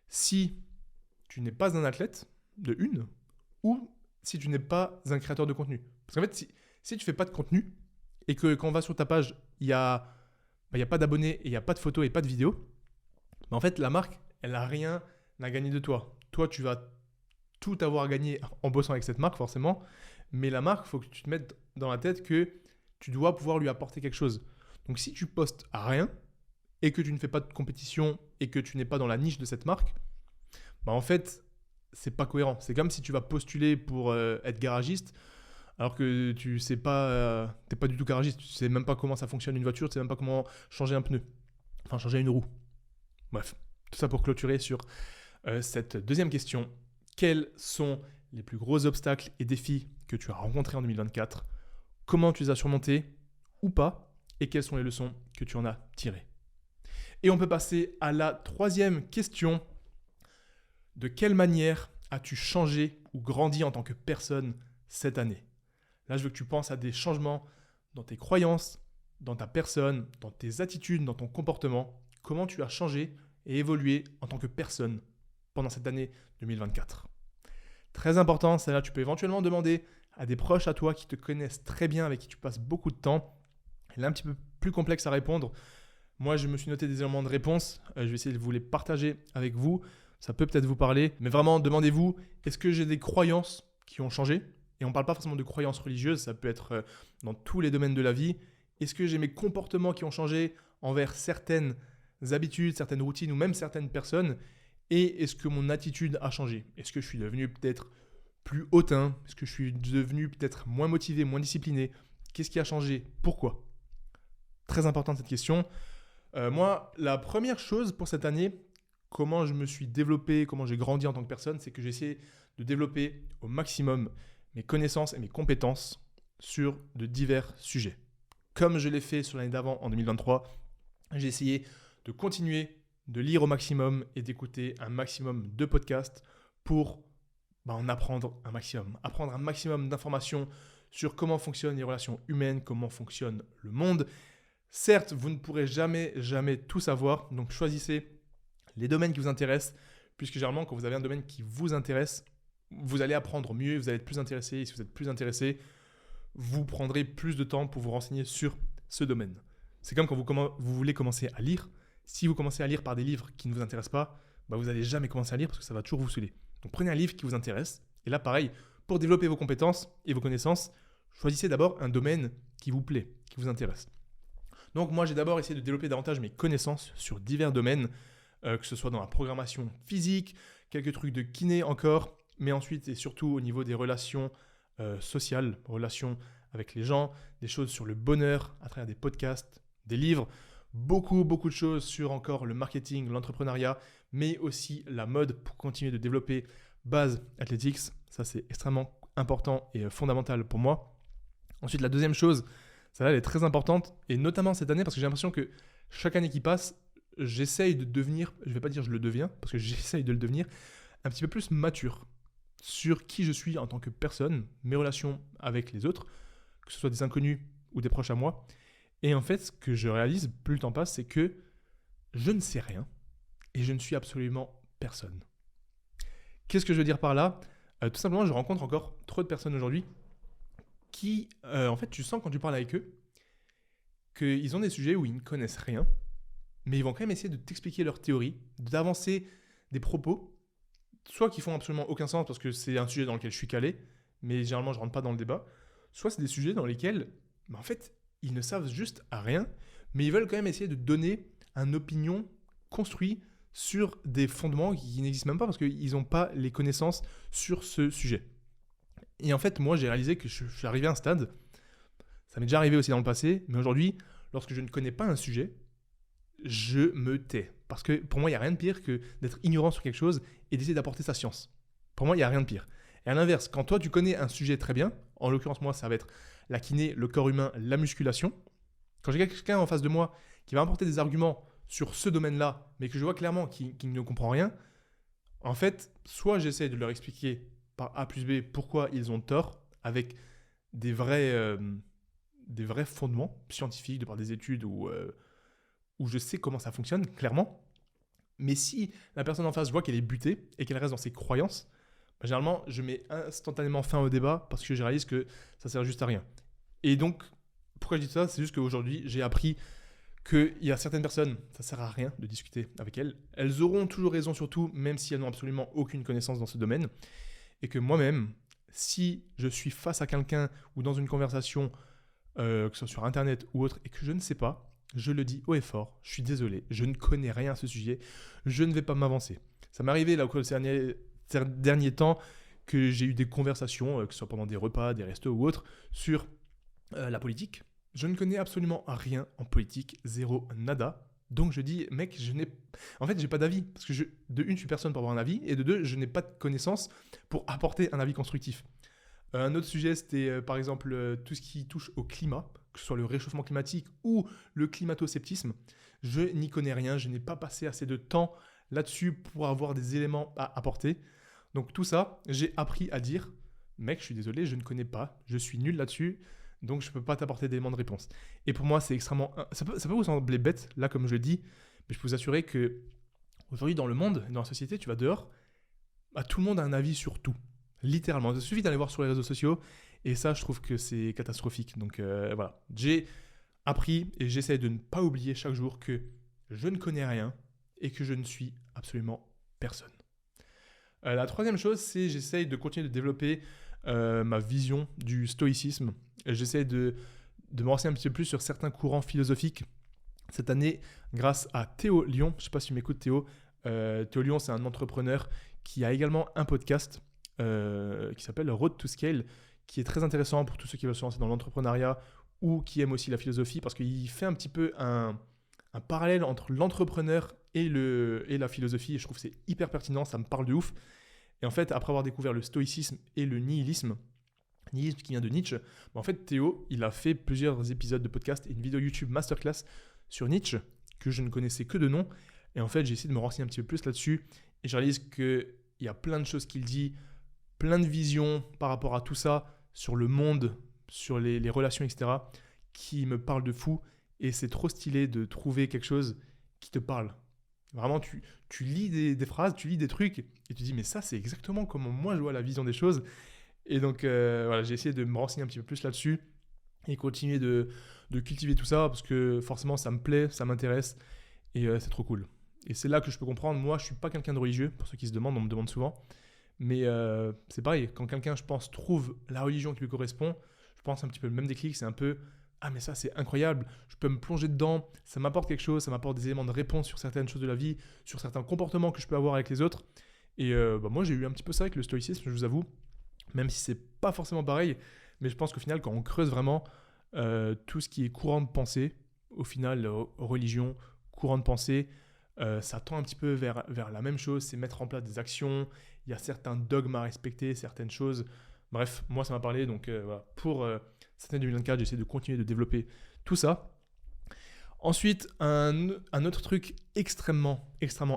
Speaker 1: si tu n'es pas un athlète, de une, ou si tu n'es pas un créateur de contenu. Parce qu'en fait, si tu ne fais pas de contenu, et que quand on va sur ta page, il n'y a pas d'abonnés, et il n'y a pas de photos et pas de vidéos, en fait, la marque, elle n'a rien à gagner de toi. Toi, tu vas tout avoir gagné en bossant avec cette marque, forcément, mais la marque, il faut que tu te mettes dans la tête que tu dois pouvoir lui apporter quelque chose. Donc, si tu postes à rien, et que tu ne fais pas de compétition et que tu n'es pas dans la niche de cette marque, en fait, c'est pas cohérent. C'est comme si tu vas postuler pour être garagiste alors que tu sais pas, t'es pas du tout garagiste. Tu sais même pas comment ça fonctionne une voiture, tu sais même pas comment changer un pneu, enfin changer une roue. Bref, tout ça pour clôturer sur cette deuxième question. Quels sont les plus gros obstacles et défis que tu as rencontrés en 2024 ? Comment tu les as surmontés ou pas ? Et quelles sont les leçons que tu en as tirées ? Et on peut passer à la troisième question. De quelle manière as-tu changé ou grandi en tant que personne cette année. Là, je veux que tu penses à des changements dans tes croyances, dans ta personne, dans tes attitudes, dans ton comportement. Comment tu as changé et évolué en tant que personne pendant cette année 2024. Très important, celle-là, tu peux éventuellement demander à des proches à toi qui te connaissent très bien, avec qui tu passes beaucoup de temps. Elle est un petit peu plus complexe à répondre. Moi, je me suis noté des éléments de réponse. Je vais essayer de vous les partager avec vous. Ça peut peut-être vous parler. Mais vraiment, demandez-vous, est-ce que j'ai des croyances qui ont changé ? Et on ne parle pas forcément de croyances religieuses, ça peut être dans tous les domaines de la vie. Est-ce que j'ai mes comportements qui ont changé envers certaines habitudes, certaines routines ou même certaines personnes ? Et est-ce que mon attitude a changé ? Est-ce que je suis devenu peut-être plus hautain ? Est-ce que je suis devenu peut-être moins motivé, moins discipliné ? Qu'est-ce qui a changé ? Pourquoi ? Très importante cette question. Moi, la première chose pour cette année, comment je me suis développé, comment j'ai grandi en tant que personne, c'est que j'ai essayé de développer au maximum mes connaissances et mes compétences sur de divers sujets. Comme je l'ai fait sur l'année d'avant, en 2023, j'ai essayé de continuer de lire au maximum et d'écouter un maximum de podcasts pour en apprendre un maximum d'informations sur comment fonctionnent les relations humaines, comment fonctionne le monde. Certes, vous ne pourrez jamais tout savoir, donc choisissez les domaines qui vous intéressent, puisque généralement, quand vous avez un domaine qui vous intéresse, vous allez apprendre mieux, vous allez être plus intéressé, et si vous êtes plus intéressé, vous prendrez plus de temps pour vous renseigner sur ce domaine. C'est comme quand vous voulez commencer à lire. Si vous commencez à lire par des livres qui ne vous intéressent pas, vous n'allez jamais commencer à lire parce que ça va toujours vous saouler. Donc prenez un livre qui vous intéresse. Et là, pareil, pour développer vos compétences et vos connaissances, choisissez d'abord un domaine qui vous plaît, qui vous intéresse. Donc moi, j'ai d'abord essayé de développer davantage mes connaissances sur divers domaines, que ce soit dans la programmation physique, quelques trucs de kiné encore, mais ensuite et surtout au niveau des relations sociales, relations avec les gens, des choses sur le bonheur à travers des podcasts, des livres, beaucoup de choses sur encore le marketing, l'entrepreneuriat, mais aussi la mode pour continuer de développer Base Athletics. Ça, c'est extrêmement important et fondamental pour moi. Ensuite, la deuxième chose, celle-là, elle est très importante, et notamment cette année, parce que j'ai l'impression que chaque année qui passe, j'essaye de devenir, je ne vais pas dire je le deviens, parce que j'essaye de le devenir, un petit peu plus mature sur qui je suis en tant que personne, mes relations avec les autres, que ce soit des inconnus ou des proches à moi. Et en fait, ce que je réalise, plus le temps passe, c'est que je ne sais rien et je ne suis absolument personne. Qu'est-ce que je veux dire par là ? Tout simplement, je rencontre encore trop de personnes aujourd'hui qui, en fait, tu sens quand tu parles avec eux qu'ils ont des sujets où ils ne connaissent rien, mais ils vont quand même essayer de t'expliquer leur théorie, d'avancer des propos, soit qui font absolument aucun sens parce que c'est un sujet dans lequel je suis calé, mais généralement je ne rentre pas dans le débat, soit c'est des sujets dans lesquels, en fait, ils ne savent juste à rien, mais ils veulent quand même essayer de donner une opinion construite sur des fondements qui n'existent même pas parce qu'ils n'ont pas les connaissances sur ce sujet. Et en fait, moi, j'ai réalisé que je suis arrivé à un stade, ça m'est déjà arrivé aussi dans le passé, mais aujourd'hui, lorsque je ne connais pas un sujet, je me tais. Parce que pour moi, il n'y a rien de pire que d'être ignorant sur quelque chose et d'essayer d'apporter sa science. Pour moi, il n'y a rien de pire. Et à l'inverse, quand toi, tu connais un sujet très bien, en l'occurrence, moi, ça va être la kiné, le corps humain, la musculation. Quand j'ai quelqu'un en face de moi qui va apporter des arguments sur ce domaine-là, mais que je vois clairement qu'il ne comprend rien, en fait, soit j'essaie de leur expliquer par A plus B pourquoi ils ont tort, avec des vrais fondements scientifiques, de par des études où je sais comment ça fonctionne, clairement. Mais si la personne en face, je vois qu'elle est butée et qu'elle reste dans ses croyances, généralement, je mets instantanément fin au débat parce que je réalise que ça sert juste à rien. Et donc, pourquoi je dis ça ? C'est juste qu'aujourd'hui, j'ai appris qu'il y a certaines personnes, ça sert à rien de discuter avec elles. Elles auront toujours raison sur tout, même si elles n'ont absolument aucune connaissance dans ce domaine. Et que moi-même, si je suis face à quelqu'un ou dans une conversation, que ce soit sur Internet ou autre, et que je ne sais pas, je le dis haut et fort, je suis désolé, je ne connais rien à ce sujet, je ne vais pas m'avancer. Ça m'est arrivé là, au cours de ces derniers temps que j'ai eu des conversations, que ce soit pendant des repas, des restos ou autres, sur la politique. Je ne connais absolument rien en politique, zéro, nada. Donc je dis, mec, j'ai pas d'avis. Parce que de une, je suis personne pour avoir un avis, et de deux, je n'ai pas de connaissances pour apporter un avis constructif. Un autre sujet, c'était par exemple tout ce qui touche au climat, que ce soit le réchauffement climatique ou le climato-sceptisme. Je n'y connais rien, je n'ai pas passé assez de temps là-dessus pour avoir des éléments à apporter. Donc tout ça, j'ai appris à dire, mec, je suis désolé, je ne connais pas, je suis nul là-dessus, donc je ne peux pas t'apporter d'éléments de réponse. Et pour moi, c'est extrêmement... Ça peut vous sembler bête, là, comme je le dis, mais je peux vous assurer que aujourd'hui, dans le monde, dans la société, tu vas dehors, bah, tout le monde a un avis sur tout. Littéralement. Il suffit d'aller voir sur les réseaux sociaux, et ça, je trouve que c'est catastrophique. Donc voilà, j'ai appris et j'essaie de ne pas oublier chaque jour que je ne connais rien et que je ne suis absolument personne. La troisième chose, c'est j'essaye de continuer de développer ma vision du stoïcisme. J'essaie de me renseigner un petit peu plus sur certains courants philosophiques. Cette année, grâce à Théo Lyon, je ne sais pas si tu m'écoutes Théo, Théo Lyon, c'est un entrepreneur qui a également un podcast qui s'appelle Road to Scale, qui est très intéressant pour tous ceux qui veulent se lancer dans l'entrepreneuriat ou qui aiment aussi la philosophie, parce qu'il fait un petit peu un parallèle entre l'entrepreneur et la philosophie, et je trouve que c'est hyper pertinent, ça me parle de ouf. Et en fait, après avoir découvert le stoïcisme et le nihilisme qui vient de Nietzsche, en fait, Théo, il a fait plusieurs épisodes de podcast et une vidéo YouTube masterclass sur Nietzsche, que je ne connaissais que de nom. Et en fait, j'ai essayé de me renseigner un petit peu plus là-dessus, et je réalise qu'il y a plein de choses qu'il dit, plein de visions par rapport à tout ça, sur le monde, sur les relations, etc., qui me parlent de fou. Et c'est trop stylé de trouver quelque chose qui te parle. Vraiment, tu lis des phrases, tu lis des trucs, et tu te dis, mais ça, c'est exactement comment moi je vois la vision des choses. Et donc, voilà, j'ai essayé de me renseigner un petit peu plus là-dessus et continuer de cultiver tout ça, parce que forcément, ça me plaît, ça m'intéresse, et c'est trop cool. Et c'est là que je peux comprendre. Moi, je ne suis pas quelqu'un de religieux, pour ceux qui se demandent, on me demande souvent. Mais c'est pareil, quand quelqu'un, je pense, trouve la religion qui lui correspond, je pense un petit peu le même déclic, c'est un peu « Ah mais ça c'est incroyable, je peux me plonger dedans, ça m'apporte quelque chose, ça m'apporte des éléments de réponse sur certaines choses de la vie, sur certains comportements que je peux avoir avec les autres. » Et moi j'ai eu un petit peu ça avec le stoïcisme, je vous avoue, même si c'est pas forcément pareil, mais je pense qu'au final quand on creuse vraiment tout ce qui est courant de pensée, au final religion, courant de pensée, ça tend un petit peu vers la même chose, c'est mettre en place des actions, il y a certains dogmes à respecter, certaines choses. Bref, moi ça m'a parlé, donc voilà. Pour cette année 2024, j'essaie de continuer de développer tout ça. Ensuite, un autre truc extrêmement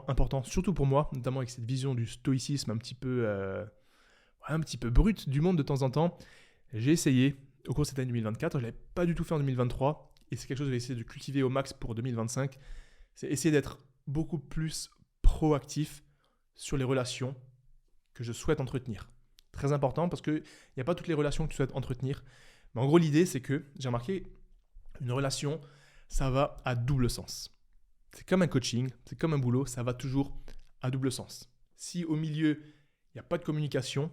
Speaker 1: important, surtout pour moi, notamment avec cette vision du stoïcisme un petit peu brute du monde de temps en temps, j'ai essayé au cours de cette année 2024, je ne l'avais pas du tout fait en 2023, et c'est quelque chose que je vais essayer de cultiver au max pour 2025, c'est essayer d'être beaucoup plus proactif sur les relations que je souhaite entretenir. Très important parce qu'il n'y a pas toutes les relations que tu souhaites entretenir. Mais en gros, l'idée, c'est que j'ai remarqué une relation, ça va à double sens. C'est comme un coaching, c'est comme un boulot, ça va toujours à double sens. Si au milieu, il n'y a pas de communication,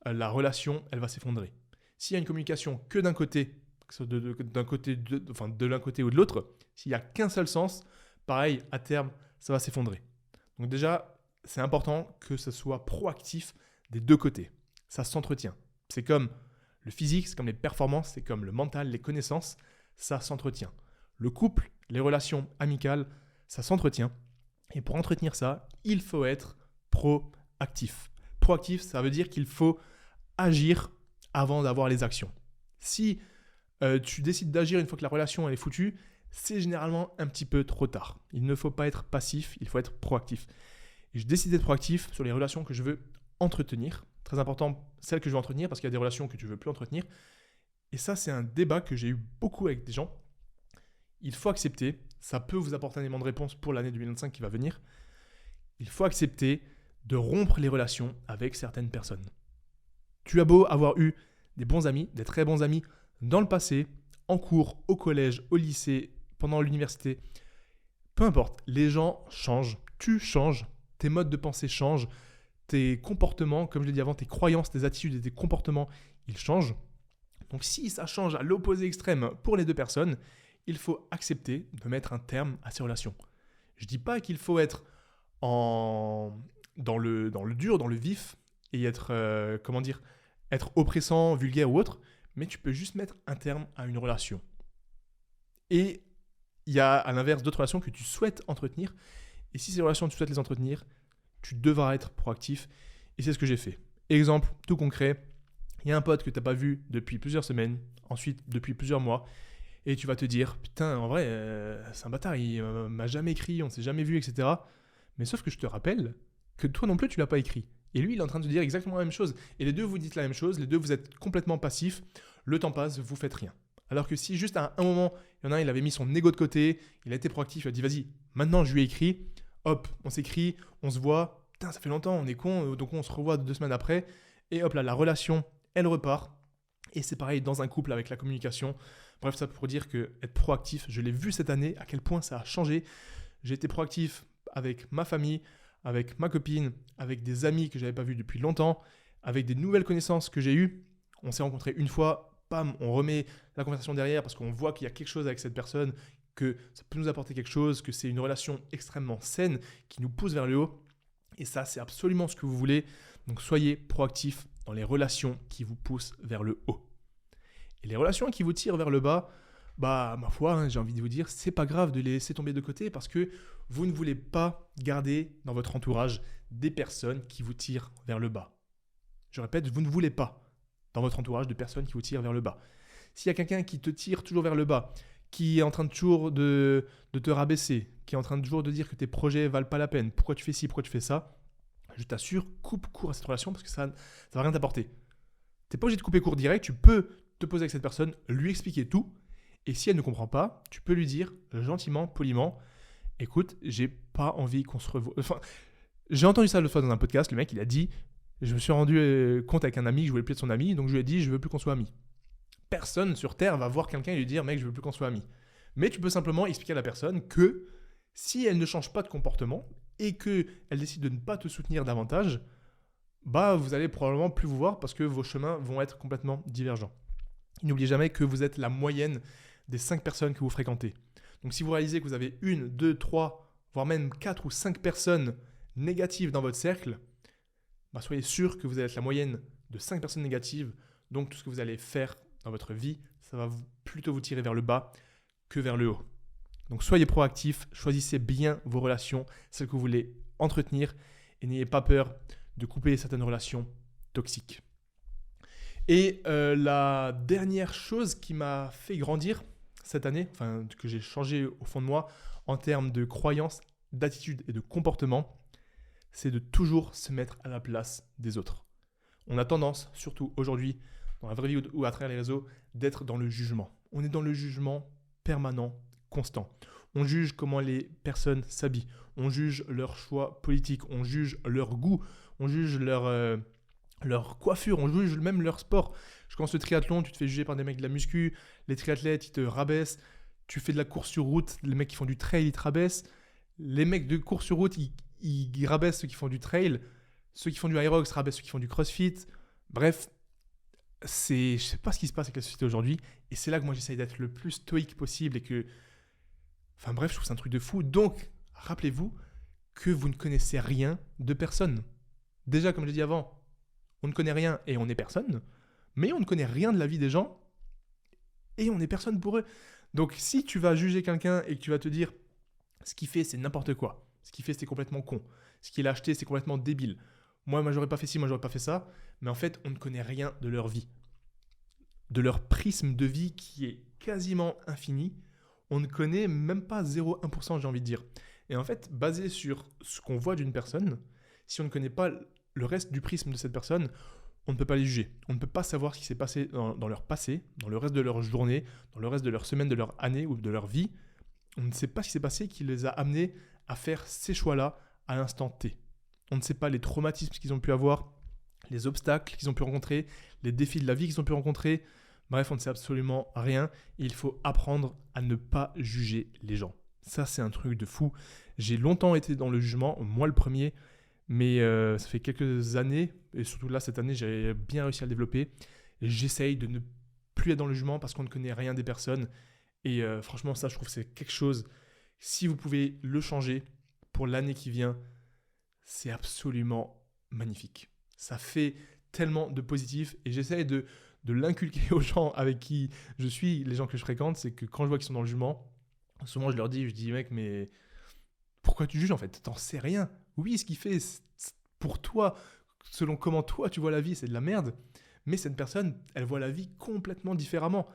Speaker 1: la relation, elle va s'effondrer. S'il y a une communication que d'un côté, de l'un côté ou de l'autre, s'il n'y a qu'un seul sens, pareil, à terme, ça va s'effondrer. Donc déjà, c'est important que ce soit proactif des deux côtés. Ça s'entretient. C'est comme le physique, c'est comme les performances, c'est comme le mental, les connaissances, ça s'entretient. Le couple, les relations amicales, ça s'entretient. Et pour entretenir ça, il faut être proactif. Proactif, ça veut dire qu'il faut agir avant d'avoir les actions. Si tu décides d'agir une fois que la relation elle est foutue, c'est généralement un petit peu trop tard. Il ne faut pas être passif, il faut être proactif. Et je décide d'être proactif sur les relations que je veux entretenir. Très important, celles que je veux entretenir, parce qu'il y a des relations que tu ne veux plus entretenir. Et ça, c'est un débat que j'ai eu beaucoup avec des gens. Il faut accepter, ça peut vous apporter un élément de réponse pour l'année 2025 qui va venir. Il faut accepter de rompre les relations avec certaines personnes. Tu as beau avoir eu des bons amis, des très bons amis dans le passé, en cours, au collège, au lycée, pendant l'université. Peu importe, les gens changent, tu changes, tes modes de pensée changent, tes comportements, comme je l'ai dit avant, tes croyances, tes attitudes et tes comportements, ils changent. Donc si ça change à l'opposé extrême pour les deux personnes, il faut accepter de mettre un terme à ces relations. Je ne dis pas qu'il faut être dans le dur, dans le vif, et être, être oppressant, vulgaire ou autre, mais tu peux juste mettre un terme à une relation. Et il y a à l'inverse d'autres relations que tu souhaites entretenir, et si ces relations tu souhaites les entretenir, tu devras être proactif, et c'est ce que j'ai fait. Exemple tout concret, il y a un pote que tu n'as pas vu depuis plusieurs semaines, ensuite depuis plusieurs mois, et tu vas te dire, putain, en vrai, c'est un bâtard, il m'a jamais écrit, on ne s'est jamais vu, etc. Mais sauf que je te rappelle que toi non plus, tu ne l'as pas écrit. Et lui, il est en train de dire exactement la même chose. Et les deux, vous dites la même chose, les deux, vous êtes complètement passifs. Le temps passe, vous faites rien. Alors que si juste à un moment, il y en a un, il avait mis son ego de côté, il a été proactif, il a dit vas-y, maintenant je lui ai écrit, hop, on s'écrit, on se voit, putain, ça fait longtemps, on est con, donc on se revoit 2 semaines après, et hop là, la relation, elle repart. Et c'est pareil dans un couple avec la communication. Bref, ça pour dire que être proactif, je l'ai vu cette année, à quel point ça a changé. J'ai été proactif avec ma famille, avec ma copine, avec des amis que je n'avais pas vus depuis longtemps, avec des nouvelles connaissances que j'ai eues. On s'est rencontrés une fois, pam, on remet la conversation derrière parce qu'on voit qu'il y a quelque chose avec cette personne, que ça peut nous apporter quelque chose, que c'est une relation extrêmement saine qui nous pousse vers le haut. Et ça, c'est absolument ce que vous voulez. Donc soyez proactifs dans les relations qui vous poussent vers le haut. Et les relations qui vous tirent vers le bas, bah ma foi, j'ai envie de vous dire, c'est pas grave de les laisser tomber de côté parce que vous ne voulez pas garder dans votre entourage des personnes qui vous tirent vers le bas. Je répète, vous ne voulez pas dans votre entourage de personnes qui vous tirent vers le bas. S'il y a quelqu'un qui te tire toujours vers le bas, qui est en train de toujours de te rabaisser, qui est en train de toujours de dire que tes projets valent pas la peine, pourquoi tu fais ci, pourquoi tu fais ça, je t'assure, coupe court à cette relation parce que ça va rien t'apporter. Tu n'es pas obligé de couper court direct, tu peux te poser avec cette personne, lui expliquer tout, et si elle ne comprend pas, tu peux lui dire gentiment, poliment, écoute, j'ai pas envie qu'on se revoie. Enfin, j'ai entendu ça l'autre fois dans un podcast, le mec il a dit, je me suis rendu compte avec un ami que je voulais plus être son ami, donc je lui ai dit, je veux plus qu'on soit amis. Personne sur Terre va voir quelqu'un et lui dire, mec, je veux plus qu'on soit amis. Mais tu peux simplement expliquer à la personne que si elle ne change pas de comportement et qu'elle décide de ne pas te soutenir davantage, bah vous allez probablement plus vous voir parce que vos chemins vont être complètement divergents. N'oubliez jamais que vous êtes la moyenne des 5 personnes que vous fréquentez. Donc si vous réalisez que vous avez 1, 2, 3, voire même 4 ou 5 personnes négatives dans votre cercle, bah soyez sûr que vous allez être la moyenne de 5 personnes négatives. Donc tout ce que vous allez faire dans votre vie, ça va plutôt vous tirer vers le bas que vers le haut. Donc soyez proactifs, choisissez bien vos relations, celles que vous voulez entretenir, et n'ayez pas peur de couper certaines relations toxiques. Et la dernière chose qui m'a fait grandir cette année, enfin que j'ai changé au fond de moi en termes de croyances, d'attitude et de comportement, c'est de toujours se mettre à la place des autres. On a tendance, surtout aujourd'hui, dans la vraie vie ou à travers les réseaux, d'être dans le jugement. On est dans le jugement permanent, constant. On juge comment les personnes s'habillent, on juge leurs choix politiques, on juge leur goût, on juge leur coiffure, on juge même leur sport. Je commence le triathlon, tu te fais juger par des mecs de la muscu, les triathlètes ils te rabaissent, tu fais de la course sur route, les mecs qui font du trail ils te rabaissent, les mecs de course sur route ils rabaissent ceux qui font du trail, ceux qui font du aerox rabaissent ceux qui font du crossfit. Bref, je sais pas ce qui se passe avec la société aujourd'hui et c'est là que moi j'essaye d'être le plus stoïque possible et que, enfin bref, je trouve c'est un truc de fou. Donc rappelez-vous que vous ne connaissez rien de personne. Déjà comme j'ai dit avant, on ne connaît rien et on n'est personne, mais on ne connaît rien de la vie des gens et on n'est personne pour eux. Donc si tu vas juger quelqu'un et que tu vas te dire ce qu'il fait c'est n'importe quoi, ce qu'il fait c'est complètement con, ce qu'il a acheté c'est complètement débile, moi j'aurais pas fait ci, moi j'aurais pas fait ça, mais en fait on ne connaît rien de leur vie, de leur prisme de vie qui est quasiment infini, on ne connaît même pas 0,1% j'ai envie de dire. Et en fait, basé sur ce qu'on voit d'une personne, si on ne connaît pas le reste du prisme de cette personne, on ne peut pas les juger. On ne peut pas savoir ce qui s'est passé dans leur passé, dans le reste de leur journée, dans le reste de leur semaine, de leur année ou de leur vie. On ne sait pas ce qui s'est passé qui les a amenés à faire ces choix-là à l'instant T. On ne sait pas les traumatismes qu'ils ont pu avoir, les obstacles qu'ils ont pu rencontrer, les défis de la vie qu'ils ont pu rencontrer. Bref, on ne sait absolument rien et il faut apprendre à ne pas juger les gens. Ça, c'est un truc de fou. J'ai longtemps été dans le jugement, moi le premier, mais ça fait quelques années, et surtout là, cette année, j'ai bien réussi à le développer. Et j'essaye de ne plus être dans le jugement parce qu'on ne connaît rien des personnes. Et franchement, ça, je trouve que c'est quelque chose, si vous pouvez le changer pour l'année qui vient, c'est absolument magnifique. Ça fait tellement de positif et j'essaye de l'inculquer aux gens avec qui je suis, les gens que je fréquente, c'est que quand je vois qu'ils sont dans le jugement, souvent je dis mec, mais pourquoi tu juges en fait? T'en sais rien. Oui, ce qu'il fait pour toi, selon comment toi tu vois la vie, c'est de la merde. Mais cette personne, elle voit la vie complètement différemment.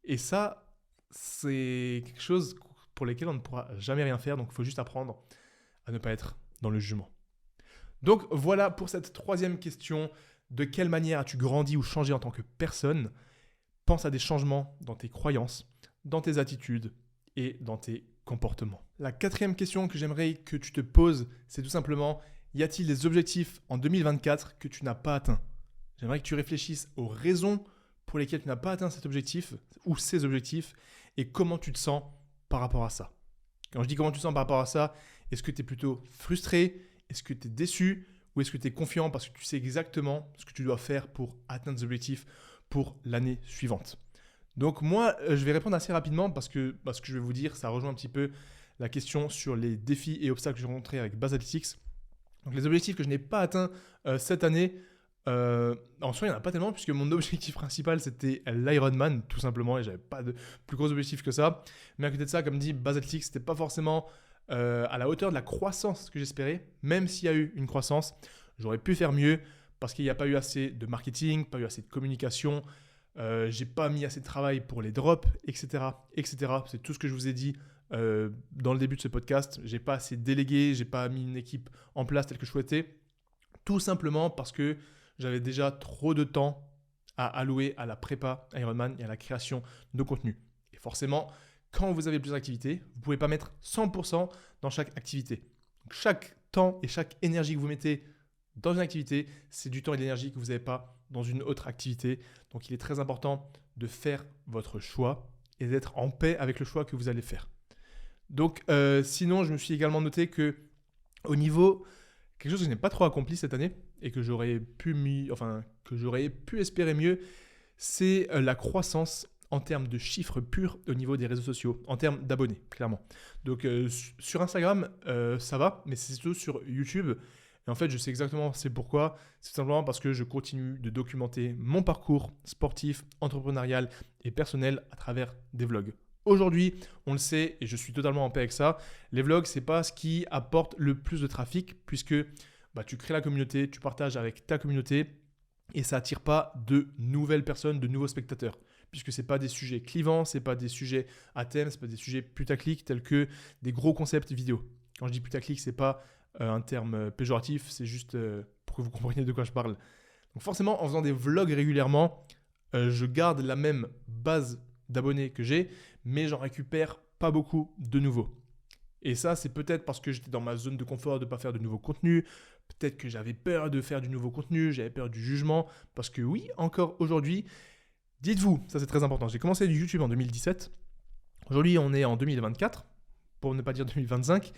Speaker 1: Et ça, c'est quelque chose pour lequel on ne pourra jamais rien faire. Donc il faut juste apprendre à ne pas être dans le jugement. Donc voilà pour cette troisième question. De quelle manière as-tu grandi ou changé en tant que personne ? Pense à des changements dans tes croyances, dans tes attitudes et dans tes comportements. La quatrième question que j'aimerais que tu te poses, c'est tout simplement, y a-t-il des objectifs en 2024 que tu n'as pas atteints ? J'aimerais que tu réfléchisses aux raisons pour lesquelles tu n'as pas atteint cet objectif ou ces objectifs et comment tu te sens par rapport à ça. Quand je dis comment tu te sens par rapport à ça, est-ce que tu es plutôt frustré ? Est-ce que tu es déçu ? Ou est-ce que tu es confiant parce que tu sais exactement ce que tu dois faire pour atteindre des objectifs pour l'année suivante ? Donc moi, je vais répondre assez rapidement parce que ce que je vais vous dire, ça rejoint un petit peu la question sur les défis et obstacles que j'ai rencontrés avec Basalytics. Donc les objectifs que je n'ai pas atteints cette année, en soi, il n'y en a pas tellement puisque mon objectif principal, c'était l'Ironman, tout simplement, et je n'avais pas de plus gros objectif que ça. Mais à côté de ça, comme dit Basalytics, ce n'était pas forcément à la hauteur de la croissance que j'espérais. Même s'il y a eu une croissance, j'aurais pu faire mieux parce qu'il n'y a pas eu assez de marketing, pas eu assez de communication, j'ai pas mis assez de travail pour les drops, etc. etc. C'est tout ce que je vous ai dit dans le début de ce podcast. J'ai pas assez délégué, j'ai pas mis une équipe en place telle que je souhaitais. Tout simplement parce que j'avais déjà trop de temps à allouer à la prépa Ironman et à la création de contenu. Et forcément, quand vous avez plusieurs activités, vous ne pouvez pas mettre 100% dans chaque activité. Donc, chaque temps et chaque énergie que vous mettez dans une activité, c'est du temps et de l'énergie que vous n'avez pas dans une autre activité. Donc, il est très important de faire votre choix et d'être en paix avec le choix que vous allez faire. Donc, sinon, je me suis également noté que au niveau, quelque chose que je n'ai pas trop accompli cette année et que j'aurais pu espérer mieux, c'est la croissance en termes de chiffres purs au niveau des réseaux sociaux, en termes d'abonnés, clairement. Donc, sur Instagram, ça va, mais c'est surtout sur YouTube. Et en fait, je sais exactement c'est pourquoi. C'est simplement parce que je continue de documenter mon parcours sportif, entrepreneurial et personnel à travers des vlogs. Aujourd'hui, on le sait et je suis totalement en paix avec ça, les vlogs, ce n'est pas ce qui apporte le plus de trafic puisque tu crées la communauté, tu partages avec ta communauté et ça n'attire pas de nouvelles personnes, de nouveaux spectateurs. Puisque ce n'est pas des sujets clivants, ce n'est pas des sujets à thème, ce n'est pas des sujets putaclic tels que des gros concepts vidéo. Quand je dis putaclic, ce n'est pas un terme péjoratif, c'est juste pour que vous compreniez de quoi je parle. Donc forcément, en faisant des vlogs régulièrement, je garde la même base d'abonnés que j'ai, mais j'en récupère pas beaucoup de nouveaux. Et ça, c'est peut-être parce que j'étais dans ma zone de confort de ne pas faire de nouveaux contenus, peut-être que j'avais peur de faire du nouveau contenu, j'avais peur du jugement, parce que oui, encore aujourd'hui, dites-vous, ça c'est très important, j'ai commencé du YouTube en 2017, aujourd'hui on est en 2024, pour ne pas dire 2025,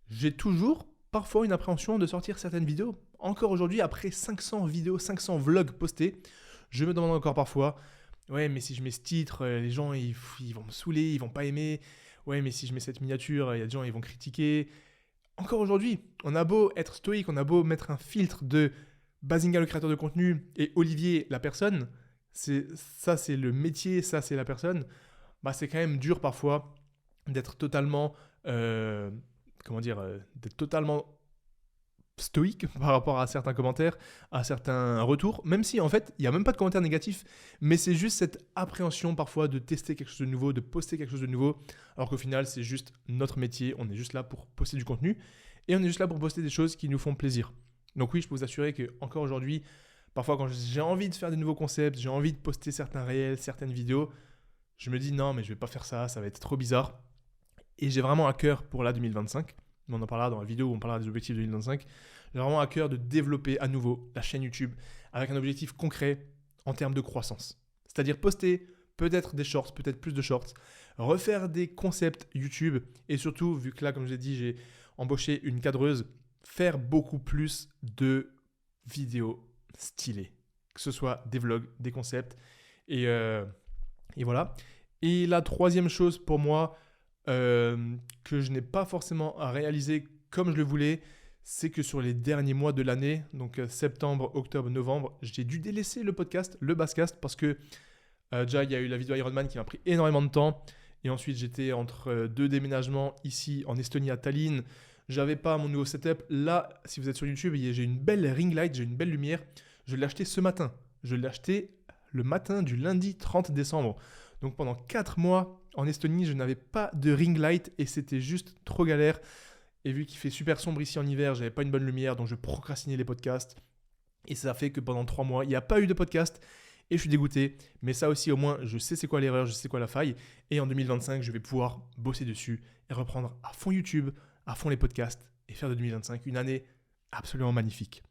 Speaker 1: j'ai toujours parfois une appréhension de sortir certaines vidéos. Encore aujourd'hui, après 500 vidéos, 500 vlogs postés, je me demande encore parfois, ouais mais si je mets ce titre, les gens ils vont me saouler, ils vont pas aimer, ouais mais si je mets cette miniature, il y a des gens ils vont critiquer. Encore aujourd'hui, on a beau être stoïque, on a beau mettre un filtre de Bazinga le créateur de contenu et Olivier la personne, c'est le métier, ça c'est la personne, c'est quand même dur parfois d'être totalement d'être totalement stoïque par rapport à certains commentaires, à certains retours, même si en fait il n'y a même pas de commentaires négatifs, mais c'est juste cette appréhension parfois de tester quelque chose de nouveau, de poster quelque chose de nouveau, alors qu'au final c'est juste notre métier, on est juste là pour poster du contenu et on est juste là pour poster des choses qui nous font plaisir. Donc oui, je peux vous assurer que encore aujourd'hui, parfois quand j'ai envie de faire des nouveaux concepts, j'ai envie de poster certains réels, certaines vidéos, je me dis non mais je vais pas faire ça, ça va être trop bizarre. Et j'ai vraiment à cœur pour la 2025, on en parlera dans la vidéo où on parlera des objectifs 2025, j'ai vraiment à cœur de développer à nouveau la chaîne YouTube avec un objectif concret en termes de croissance. C'est-à-dire poster peut-être des shorts, peut-être plus de shorts, refaire des concepts YouTube et surtout, vu que là, comme je l'ai dit, j'ai embauché une cadreuse, faire beaucoup plus de vidéos stylées, que ce soit des vlogs, des concepts et voilà. Et la troisième chose pour moi que je n'ai pas forcément à réaliser comme je le voulais, c'est que sur les derniers mois de l'année, donc septembre, octobre, novembre, j'ai dû délaisser le podcast, le Basscast, parce que déjà il y a eu la vidéo Ironman qui m'a pris énormément de temps, et ensuite j'étais entre deux déménagements ici en Estonie à Tallinn, j'avais pas mon nouveau setup. Là, si vous êtes sur YouTube, j'ai une belle ring light, j'ai une belle lumière, je l'ai acheté ce matin, je l'ai acheté le matin du lundi 30 décembre. Donc pendant 4 mois en Estonie, je n'avais pas de ring light et c'était juste trop galère. Et vu qu'il fait super sombre ici en hiver, j'avais pas une bonne lumière, donc je procrastinais les podcasts. Et ça a fait que pendant 3 mois, il n'y a pas eu de podcast. Et je suis dégoûté. Mais ça aussi, au moins, je sais c'est quoi l'erreur, je sais quoi la faille. Et en 2025, je vais pouvoir bosser dessus et reprendre à fond YouTube, à fond les podcasts et faire de 2025 une année absolument magnifique.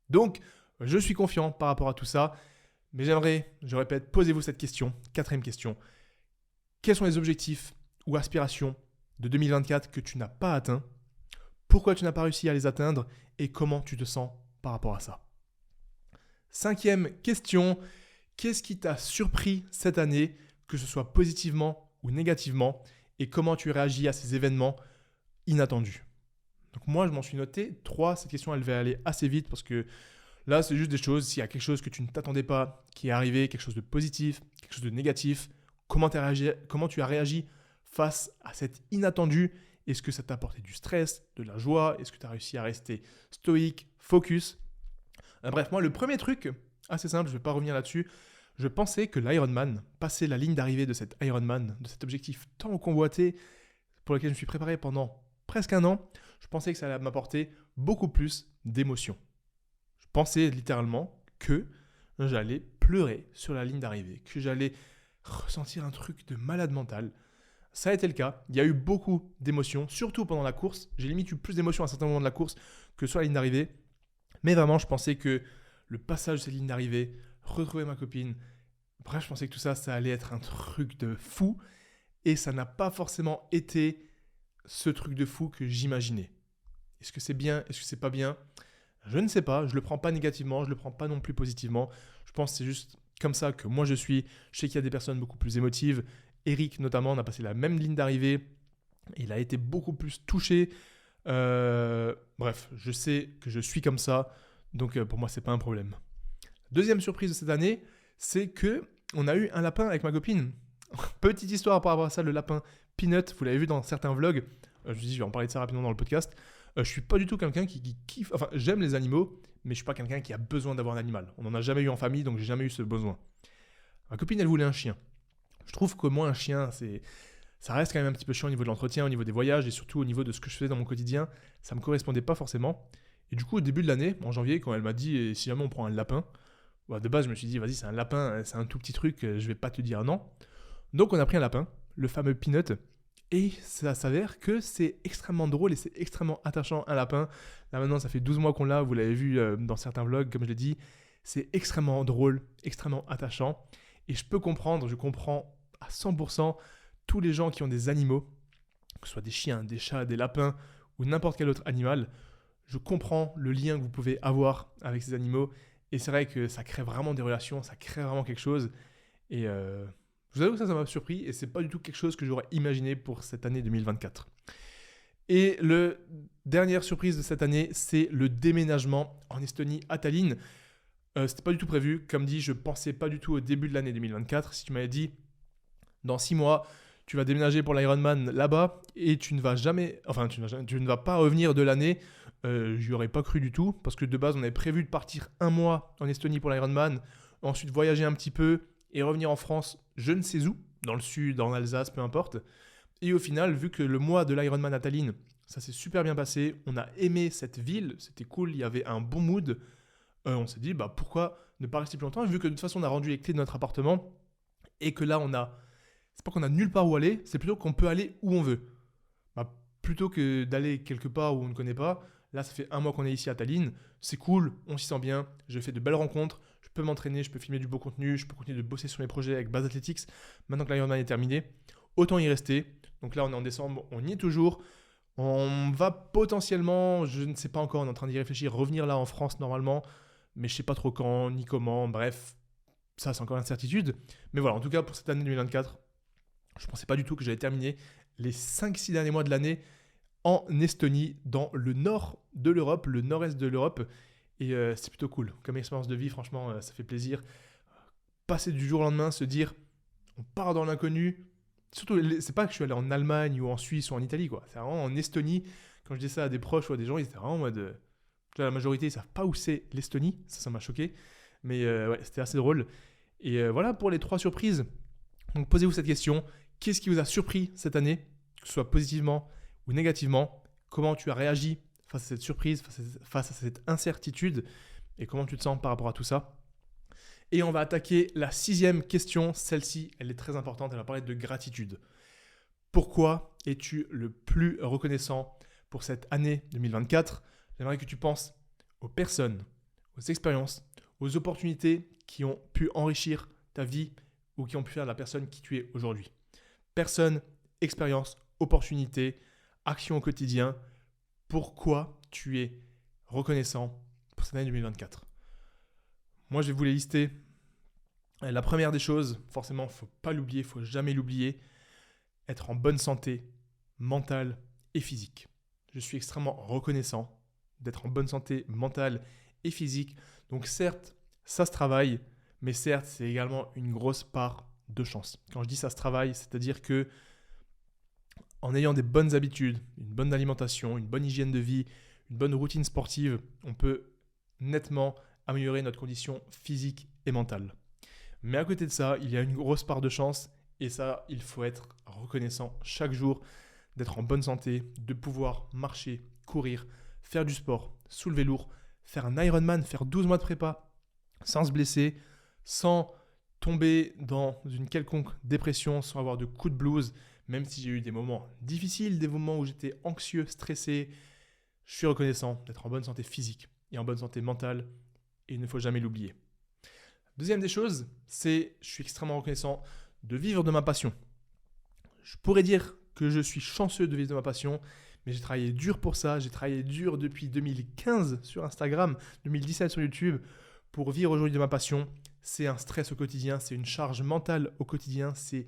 Speaker 1: Donc, je suis confiant par rapport à tout ça. Mais je répète, posez-vous cette question. 4e question. Quels sont les objectifs ou aspirations de 2024 que tu n'as pas atteints? Pourquoi tu n'as pas réussi à les atteindre? Et comment tu te sens par rapport à ça? 5e question. Qu'est-ce qui t'a surpris cette année, que ce soit positivement ou négativement? Et comment tu réagis à ces événements inattendus? Donc moi, je m'en suis noté 3. Cette question, elle va aller assez vite parce que là, c'est juste des choses. S'il y a quelque chose que tu ne t'attendais pas qui est arrivé, quelque chose de positif, quelque chose de négatif, comment tu as réagi face à cet inattendu? Est-ce que ça t'a apporté du stress, de la joie? Est-ce que tu as réussi à rester stoïque, focus? Bref, moi, le premier truc, assez simple, je ne vais pas revenir là-dessus, je pensais que l'Ironman, passer la ligne d'arrivée de cet Ironman, de cet objectif tant convoité, pour lequel je me suis préparé pendant presque un an, je pensais que ça allait m'apporter beaucoup plus d'émotions. Je pensais littéralement que j'allais pleurer sur la ligne d'arrivée, que j'allais ressentir un truc de malade mental. Ça a été le cas. Il y a eu beaucoup d'émotions, surtout pendant la course. J'ai limite eu plus d'émotions à certains moments de la course que sur la ligne d'arrivée. Mais vraiment, je pensais que le passage de cette ligne d'arrivée, retrouver ma copine, bref, je pensais que tout ça, ça allait être un truc de fou. Et ça n'a pas forcément été ce truc de fou que j'imaginais. Est-ce que c'est bien? Est-ce que c'est pas bien? Je ne sais pas. Je le prends pas négativement. Je le prends pas non plus positivement. Je pense que c'est juste comme ça que moi je suis. Je sais qu'il y a des personnes beaucoup plus émotives. Eric notamment, on a passé la même ligne d'arrivée. Il a été beaucoup plus touché. Bref, je sais que je suis comme ça. Donc pour moi, c'est pas un problème. Deuxième surprise de cette année, c'est que on a eu un lapin avec ma copine. Petite histoire par rapport à ça, le lapin Peanut, vous l'avez vu dans certains vlogs. Je me suis dit, je vais en parler de ça rapidement dans le podcast. Je suis pas du tout quelqu'un qui kiffe. Enfin, j'aime les animaux, mais je suis pas quelqu'un qui a besoin d'avoir un animal. On n'en a jamais eu en famille, donc j'ai jamais eu ce besoin. Ma copine, elle voulait un chien. Je trouve que moi, un chien, ça reste quand même un petit peu chiant au niveau de l'entretien, au niveau des voyages et surtout au niveau de ce que je faisais dans mon quotidien. Ça me correspondait pas forcément. Et du coup, au début de l'année, en janvier, quand elle m'a dit si jamais on prend un lapin, de base, je me suis dit, vas-y, c'est un lapin, c'est un tout petit truc, je vais pas te dire non. Donc, on a pris un lapin, le fameux Peanut, et ça s'avère que c'est extrêmement drôle et c'est extrêmement attachant, un lapin. Là, maintenant, ça fait 12 mois qu'on l'a, vous l'avez vu dans certains vlogs, comme je l'ai dit. C'est extrêmement drôle, extrêmement attachant. Et je comprends à 100% tous les gens qui ont des animaux, que ce soit des chiens, des chats, des lapins ou n'importe quel autre animal. Je comprends le lien que vous pouvez avoir avec ces animaux. Et c'est vrai que ça crée vraiment des relations, ça crée vraiment quelque chose. Et je vous avoue que ça m'a surpris et c'est pas du tout quelque chose que j'aurais imaginé pour cette année 2024. Et la dernière surprise de cette année, c'est le déménagement en Estonie à Tallinn. C'était pas du tout prévu. Comme dit, je pensais pas du tout au début de l'année 2024. Si tu m'avais dit, dans 6 mois, tu vas déménager pour l'Ironman là-bas et tu ne vas pas revenir de l'année, j'y aurais pas cru du tout parce que de base, on avait prévu de partir 1 mois en Estonie pour l'Ironman, ensuite voyager un petit peu et revenir en France, je ne sais où, dans le sud, en Alsace, peu importe. Et au final, vu que le mois de l'Ironman à Tallinn, ça s'est super bien passé, on a aimé cette ville, c'était cool, il y avait un bon mood. On s'est dit, pourquoi ne pas rester plus longtemps, vu que de toute façon, on a rendu les clés de notre appartement et que là, c'est pas qu'on a nulle part où aller, c'est plutôt qu'on peut aller où on veut. Plutôt que d'aller quelque part où on ne connaît pas, là, ça fait 1 mois qu'on est ici à Tallinn, c'est cool, on s'y sent bien, j'ai fait de belles rencontres, je peux m'entraîner, je peux filmer du beau contenu, je peux continuer de bosser sur mes projets avec Base Athletics. Maintenant que l'Ironman est terminé, autant y rester. Donc là, on est en décembre, on y est toujours. On va potentiellement, je ne sais pas encore, on est en train d'y réfléchir, revenir là en France normalement, mais je ne sais pas trop quand, ni comment, bref, ça c'est encore l'incertitude. Mais voilà, en tout cas pour cette année 2024, je ne pensais pas du tout que j'allais terminer les 5-6 derniers mois de l'année en Estonie, dans le nord de l'Europe, le nord-est de l'Europe. Et c'est plutôt cool. Comme expérience de vie, franchement, ça fait plaisir. Passer du jour au lendemain, se dire, on part dans l'inconnu. Surtout, c'est pas que je suis allé en Allemagne ou en Suisse ou en Italie, quoi. C'est vraiment en Estonie. Quand je dis ça à des proches ou à des gens, ils étaient vraiment en mode... la majorité, ils savent pas où c'est l'Estonie. Ça m'a choqué. Mais ouais, c'était assez drôle. Et voilà pour les 3 surprises. Donc posez-vous cette question. Qu'est-ce qui vous a surpris cette année, que ce soit positivement ou négativement? comment tu as réagi face à cette surprise, face à cette incertitude et comment tu te sens par rapport à tout ça. Et on va attaquer la 6e question. Celle-ci, elle est très importante. Elle va parler de gratitude. Pourquoi es-tu le plus reconnaissant pour cette année 2024 ? J'aimerais que tu penses aux personnes, aux expériences, aux opportunités qui ont pu enrichir ta vie ou qui ont pu faire de la personne qui tu es aujourd'hui. Personne, expérience, opportunité, action au quotidien. Pourquoi tu es reconnaissant pour cette année 2024 ? Moi, je vais vous les lister. La première des choses, forcément, il ne faut pas l'oublier, il ne faut jamais l'oublier, être en bonne santé mentale et physique. Je suis extrêmement reconnaissant d'être en bonne santé mentale et physique. Donc certes, ça se travaille, mais certes, c'est également une grosse part de chance. Quand je dis ça se travaille, c'est-à-dire que en ayant des bonnes habitudes, une bonne alimentation, une bonne hygiène de vie, une bonne routine sportive, on peut nettement améliorer notre condition physique et mentale. Mais à côté de ça, il y a une grosse part de chance et ça, il faut être reconnaissant chaque jour d'être en bonne santé, de pouvoir marcher, courir, faire du sport, soulever lourd, faire un Ironman, faire 12 mois de prépa sans se blesser, sans tomber dans une quelconque dépression, sans avoir de coups de blues, même si j'ai eu des moments difficiles, des moments où j'étais anxieux, stressé. Je suis reconnaissant d'être en bonne santé physique et en bonne santé mentale et il ne faut jamais l'oublier. Deuxième des choses, c'est je suis extrêmement reconnaissant de vivre de ma passion. Je pourrais dire que je suis chanceux de vivre de ma passion, mais j'ai travaillé dur pour ça. J'ai travaillé dur depuis 2015 sur Instagram, 2017 sur YouTube pour vivre aujourd'hui de ma passion. C'est un stress au quotidien, c'est une charge mentale au quotidien, c'est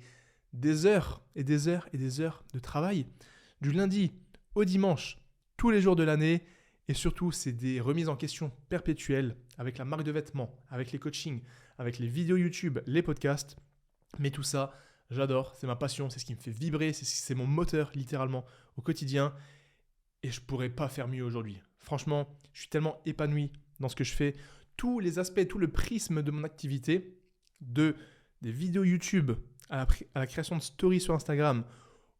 Speaker 1: des heures et des heures et des heures de travail, du lundi au dimanche, tous les jours de l'année. Et surtout, c'est des remises en question perpétuelles avec la marque de vêtements, avec les coachings, avec les vidéos YouTube, les podcasts. Mais tout ça, j'adore, c'est ma passion, c'est ce qui me fait vibrer, c'est mon moteur littéralement au quotidien. Et je ne pourrais pas faire mieux aujourd'hui. Franchement, je suis tellement épanoui dans ce que je fais. Tous les aspects, tout le prisme de mon activité, des vidéos YouTube à la création de stories sur Instagram,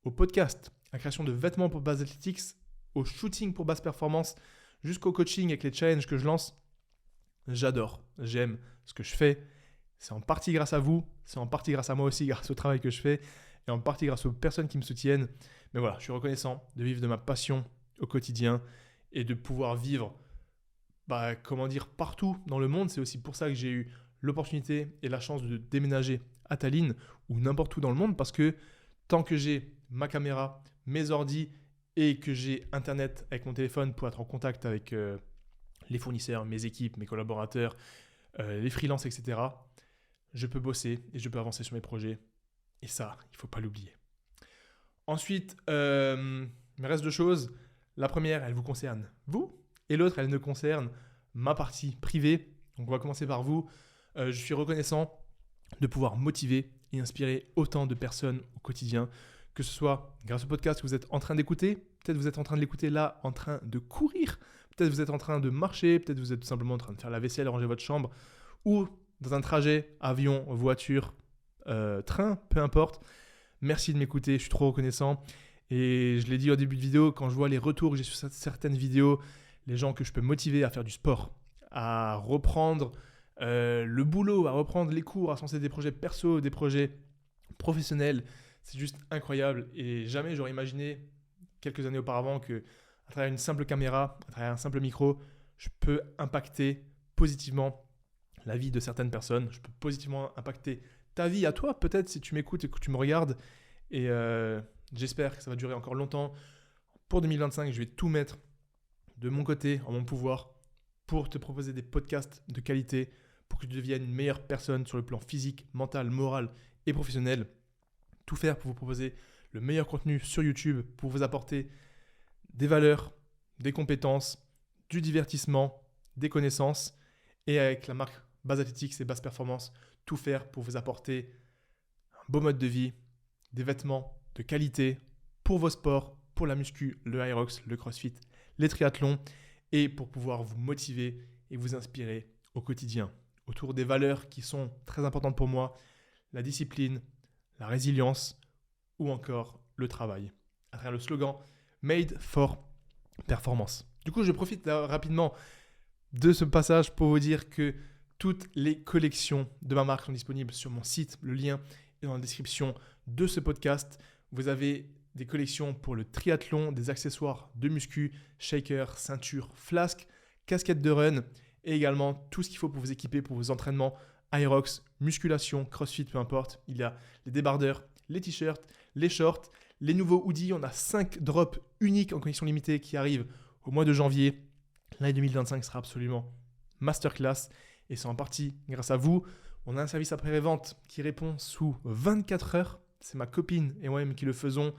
Speaker 1: au podcast, à la création de vêtements pour Base Athletics, au shooting pour basse performance, jusqu'au coaching avec les challenges que je lance. J'adore, j'aime ce que je fais. C'est en partie grâce à vous, c'est en partie grâce à moi aussi, grâce au travail que je fais, et en partie grâce aux personnes qui me soutiennent. Mais voilà, je suis reconnaissant de vivre de ma passion au quotidien et de pouvoir vivre, partout dans le monde. C'est aussi pour ça que j'ai eu l'opportunité et la chance de déménager à Tallinn ou n'importe où dans le monde, parce que tant que j'ai ma caméra, mes ordis et que j'ai Internet avec mon téléphone pour être en contact avec les fournisseurs, mes équipes, mes collaborateurs, les freelances, etc., je peux bosser et je peux avancer sur mes projets. Et ça, il ne faut pas l'oublier. Ensuite, il me reste 2 choses. La première, elle vous concerne vous. Et l'autre, elle ne concerne ma partie privée. Donc, on va commencer par vous. Je suis reconnaissant de pouvoir motiver et inspirer autant de personnes au quotidien, que ce soit grâce au podcast que vous êtes en train d'écouter. Peut-être vous êtes en train de l'écouter là, en train de courir. Peut-être vous êtes en train de marcher. Peut-être vous êtes tout simplement en train de faire la vaisselle, ranger votre chambre. Ou dans un trajet, avion, voiture, train, peu importe. Merci de m'écouter, je suis trop reconnaissant. Et je l'ai dit au début de vidéo, quand je vois les retours que j'ai sur certaines vidéos, les gens que je peux motiver à faire du sport, à reprendre le boulot, à reprendre les cours, à se lancer des projets perso, des projets professionnels, c'est juste incroyable. Et jamais j'aurais imaginé quelques années auparavant que à travers une simple caméra, à travers un simple micro, je peux impacter positivement la vie de certaines personnes. Je peux positivement impacter ta vie à toi, peut-être, si tu m'écoutes et que tu me regardes. Et j'espère que ça va durer encore longtemps. Pour 2025, je vais tout mettre de mon côté, en mon pouvoir, pour te proposer des podcasts de qualité, pour que tu deviennes une meilleure personne sur le plan physique, mental, moral et professionnel. Tout faire pour vous proposer le meilleur contenu sur YouTube, pour vous apporter des valeurs, des compétences, du divertissement, des connaissances. Et avec la marque Base Athletics et Basse Performance, tout faire pour vous apporter un beau mode de vie, des vêtements de qualité pour vos sports, pour la muscu, le Hyrox, le CrossFit, les triathlons, et pour pouvoir vous motiver et vous inspirer au quotidien autour des valeurs qui sont très importantes pour moi, la discipline, la résilience ou encore le travail. À travers le slogan Made for performance. Du coup, je profite rapidement de ce passage pour vous dire que toutes les collections de ma marque sont disponibles sur mon site. Le lien est dans la description de ce podcast. Vous avez des collections pour le triathlon, des accessoires de muscu, shaker, ceinture, flasque, casquette de run et également tout ce qu'il faut pour vous équiper pour vos entraînements Aerox, musculation, crossfit, peu importe. Il y a les débardeurs, les t-shirts, les shorts, les nouveaux hoodies. On a 5 drops uniques en conditions limitées qui arrivent au mois de janvier. L'année 2025 sera absolument masterclass et c'est en partie grâce à vous. On a un service après-vente qui répond sous 24 heures. C'est ma copine et moi-même qui le faisons.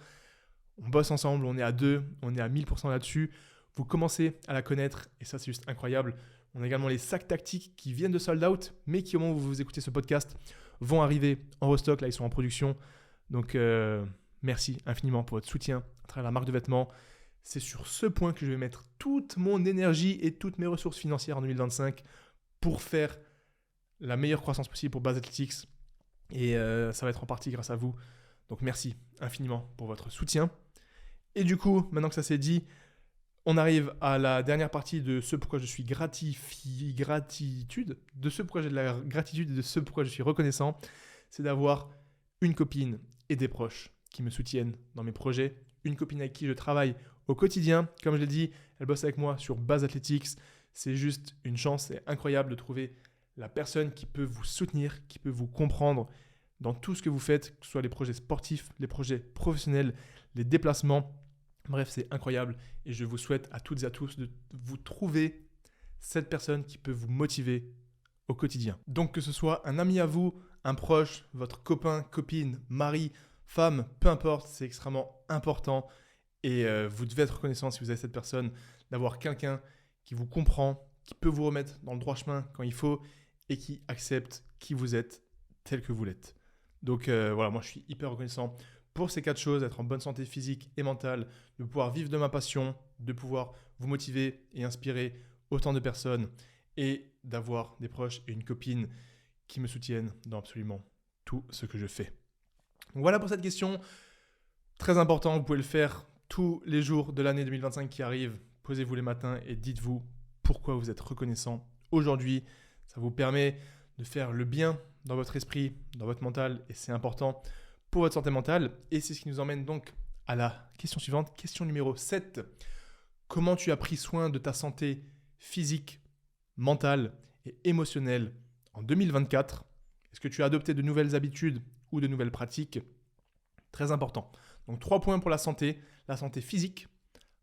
Speaker 1: On bosse ensemble, on est à 2, on est à 1000% là-dessus. Vous commencez à la connaître et ça, c'est juste incroyable. On a également les sacs tactiques qui viennent de sold out, mais qui, au moment où vous écoutez ce podcast, vont arriver en restock. Là, ils sont en production. Donc, merci infiniment pour votre soutien à travers la marque de vêtements. C'est sur ce point que je vais mettre toute mon énergie et toutes mes ressources financières en 2025 pour faire la meilleure croissance possible pour Buzz Athletics. Et ça va être en partie grâce à vous. Donc, merci infiniment pour votre soutien. Et du coup, maintenant que ça s'est dit, on arrive à la dernière partie de ce pourquoi je suis gratitude, de ce pourquoi j'ai de la gratitude et de ce pourquoi je suis reconnaissant, c'est d'avoir une copine et des proches qui me soutiennent dans mes projets, une copine avec qui je travaille au quotidien. Comme je l'ai dit, elle bosse avec moi sur Buzz Athletics. C'est juste une chance, c'est incroyable de trouver la personne qui peut vous soutenir, qui peut vous comprendre dans tout ce que vous faites, que ce soit les projets sportifs, les projets professionnels, les déplacements. Bref, c'est incroyable et je vous souhaite à toutes et à tous de vous trouver cette personne qui peut vous motiver au quotidien. Donc que ce soit un ami à vous, un proche, votre copain, copine, mari, femme, peu importe, c'est extrêmement important et vous devez être reconnaissant si vous avez cette personne, d'avoir quelqu'un qui vous comprend, qui peut vous remettre dans le droit chemin quand il faut et qui accepte qui vous êtes tel que vous l'êtes. Donc voilà, moi je suis hyper reconnaissant pour ces 4 choses, être en bonne santé physique et mentale, de pouvoir vivre de ma passion, de pouvoir vous motiver et inspirer autant de personnes et d'avoir des proches et une copine qui me soutiennent dans absolument tout ce que je fais. Donc voilà pour cette question. Très important, vous pouvez le faire tous les jours de l'année 2025 qui arrive. Posez-vous les matins et dites-vous pourquoi vous êtes reconnaissant aujourd'hui. Ça vous permet de faire le bien dans votre esprit, dans votre mental et c'est important pour votre santé mentale. Et c'est ce qui nous emmène donc à la question suivante, question numéro 7. Comment tu as pris soin de ta santé physique, mentale et émotionnelle en 2024 ? Est-ce que tu as adopté de nouvelles habitudes ou de nouvelles pratiques ? Très important. Donc 3 points pour la santé physique,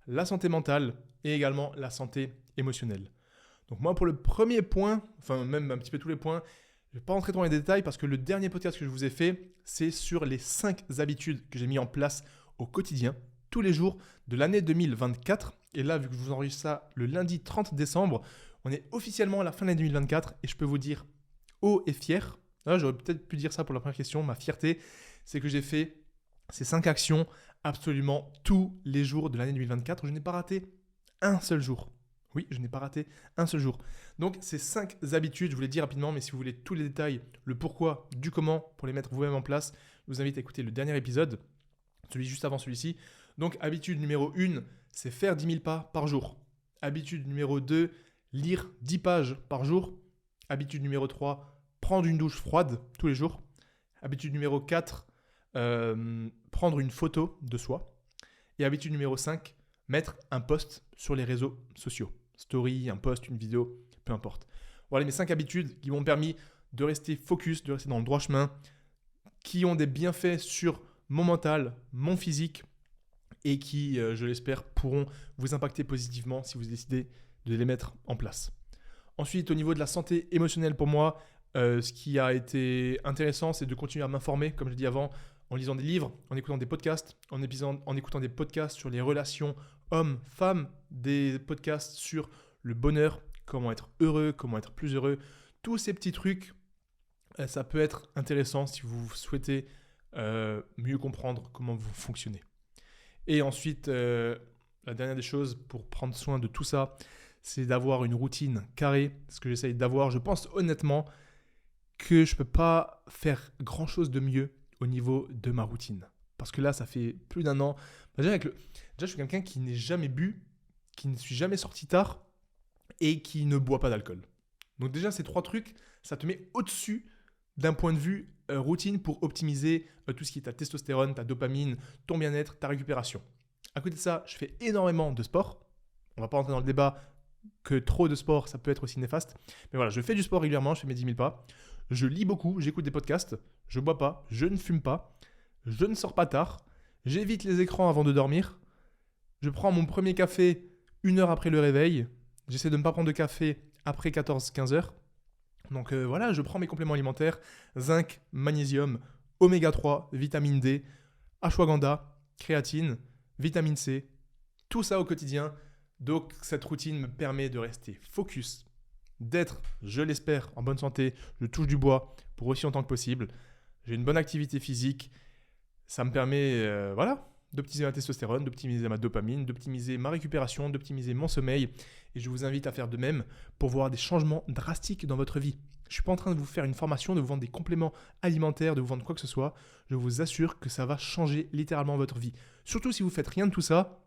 Speaker 1: la santé mentale et également la santé émotionnelle. Donc moi pour le premier point, enfin même un petit peu tous les points, je ne vais pas rentrer dans les détails parce que le dernier podcast que je vous ai fait, c'est sur les 5 habitudes que j'ai mis en place au quotidien, tous les jours de l'année 2024. Et là, vu que je vous enregistre ça le lundi 30 décembre, on est officiellement à la fin de l'année 2024 et je peux vous dire haut et fier. Là, j'aurais peut-être pu dire ça pour la première question. Ma fierté, c'est que j'ai fait ces 5 actions absolument tous les jours de l'année 2024. Je n'ai pas raté un seul jour. Oui, je n'ai pas raté un seul jour. Donc, ces 5 habitudes, je vous les dis rapidement, mais si vous voulez tous les détails, le pourquoi, du comment, pour les mettre vous-même en place, je vous invite à écouter le dernier épisode, celui juste avant celui-ci. Donc, habitude numéro 1, c'est faire 10 000 pas par jour. Habitude numéro 2, lire 10 pages par jour. Habitude numéro 3, prendre une douche froide tous les jours. Habitude numéro 4, prendre une photo de soi. Et habitude numéro 5, mettre un post sur les réseaux sociaux. Story, un post, une vidéo, peu importe. Voilà mes 5 habitudes qui m'ont permis de rester focus, de rester dans le droit chemin, qui ont des bienfaits sur mon mental, mon physique et qui, je l'espère, pourront vous impacter positivement si vous décidez de les mettre en place. Ensuite, au niveau de la santé émotionnelle pour moi, ce qui a été intéressant, c'est de continuer à m'informer, comme je l'ai dit avant, en lisant des livres, en écoutant des podcasts, en écoutant des podcasts sur les relations hommes-femmes, des podcasts sur le bonheur, comment être heureux, comment être plus heureux. Tous ces petits trucs, ça peut être intéressant si vous souhaitez mieux comprendre comment vous fonctionnez. Et ensuite, la dernière des choses pour prendre soin de tout ça, c'est d'avoir une routine carrée. Ce que j'essaye d'avoir, je pense honnêtement que je ne peux pas faire grand-chose de mieux au niveau de ma routine. Parce que là, ça fait plus d'1 an. Déjà, je suis quelqu'un qui n'est jamais bu qui ne suis jamais sorti tard et qui ne boit pas d'alcool. Donc déjà, ces 3 trucs, ça te met au-dessus d'un point de vue routine pour optimiser tout ce qui est ta testostérone, ta dopamine, ton bien-être, ta récupération. À côté de ça, je fais énormément de sport. On ne va pas rentrer dans le débat que trop de sport, ça peut être aussi néfaste. Mais voilà, je fais du sport régulièrement, je fais mes 10 000 pas. Je lis beaucoup, j'écoute des podcasts, je ne bois pas, je ne fume pas, je ne sors pas tard, j'évite les écrans avant de dormir, je prends mon premier café 1 heure après le réveil, j'essaie de ne pas prendre de café après 14-15 heures. Donc voilà, je prends mes compléments alimentaires, zinc, magnésium, oméga 3, vitamine D, ashwagandha, créatine, vitamine C, tout ça au quotidien. Donc cette routine me permet de rester focus, d'être, je l'espère, en bonne santé, je touche du bois pour aussi longtemps que possible. J'ai une bonne activité physique, ça me permet d'optimiser ma testostérone, d'optimiser ma dopamine, d'optimiser ma récupération, d'optimiser mon sommeil. Et je vous invite à faire de même pour voir des changements drastiques dans votre vie. Je ne suis pas en train de vous faire une formation, de vous vendre des compléments alimentaires, de vous vendre quoi que ce soit. Je vous assure que ça va changer littéralement votre vie. Surtout si vous ne faites rien de tout ça,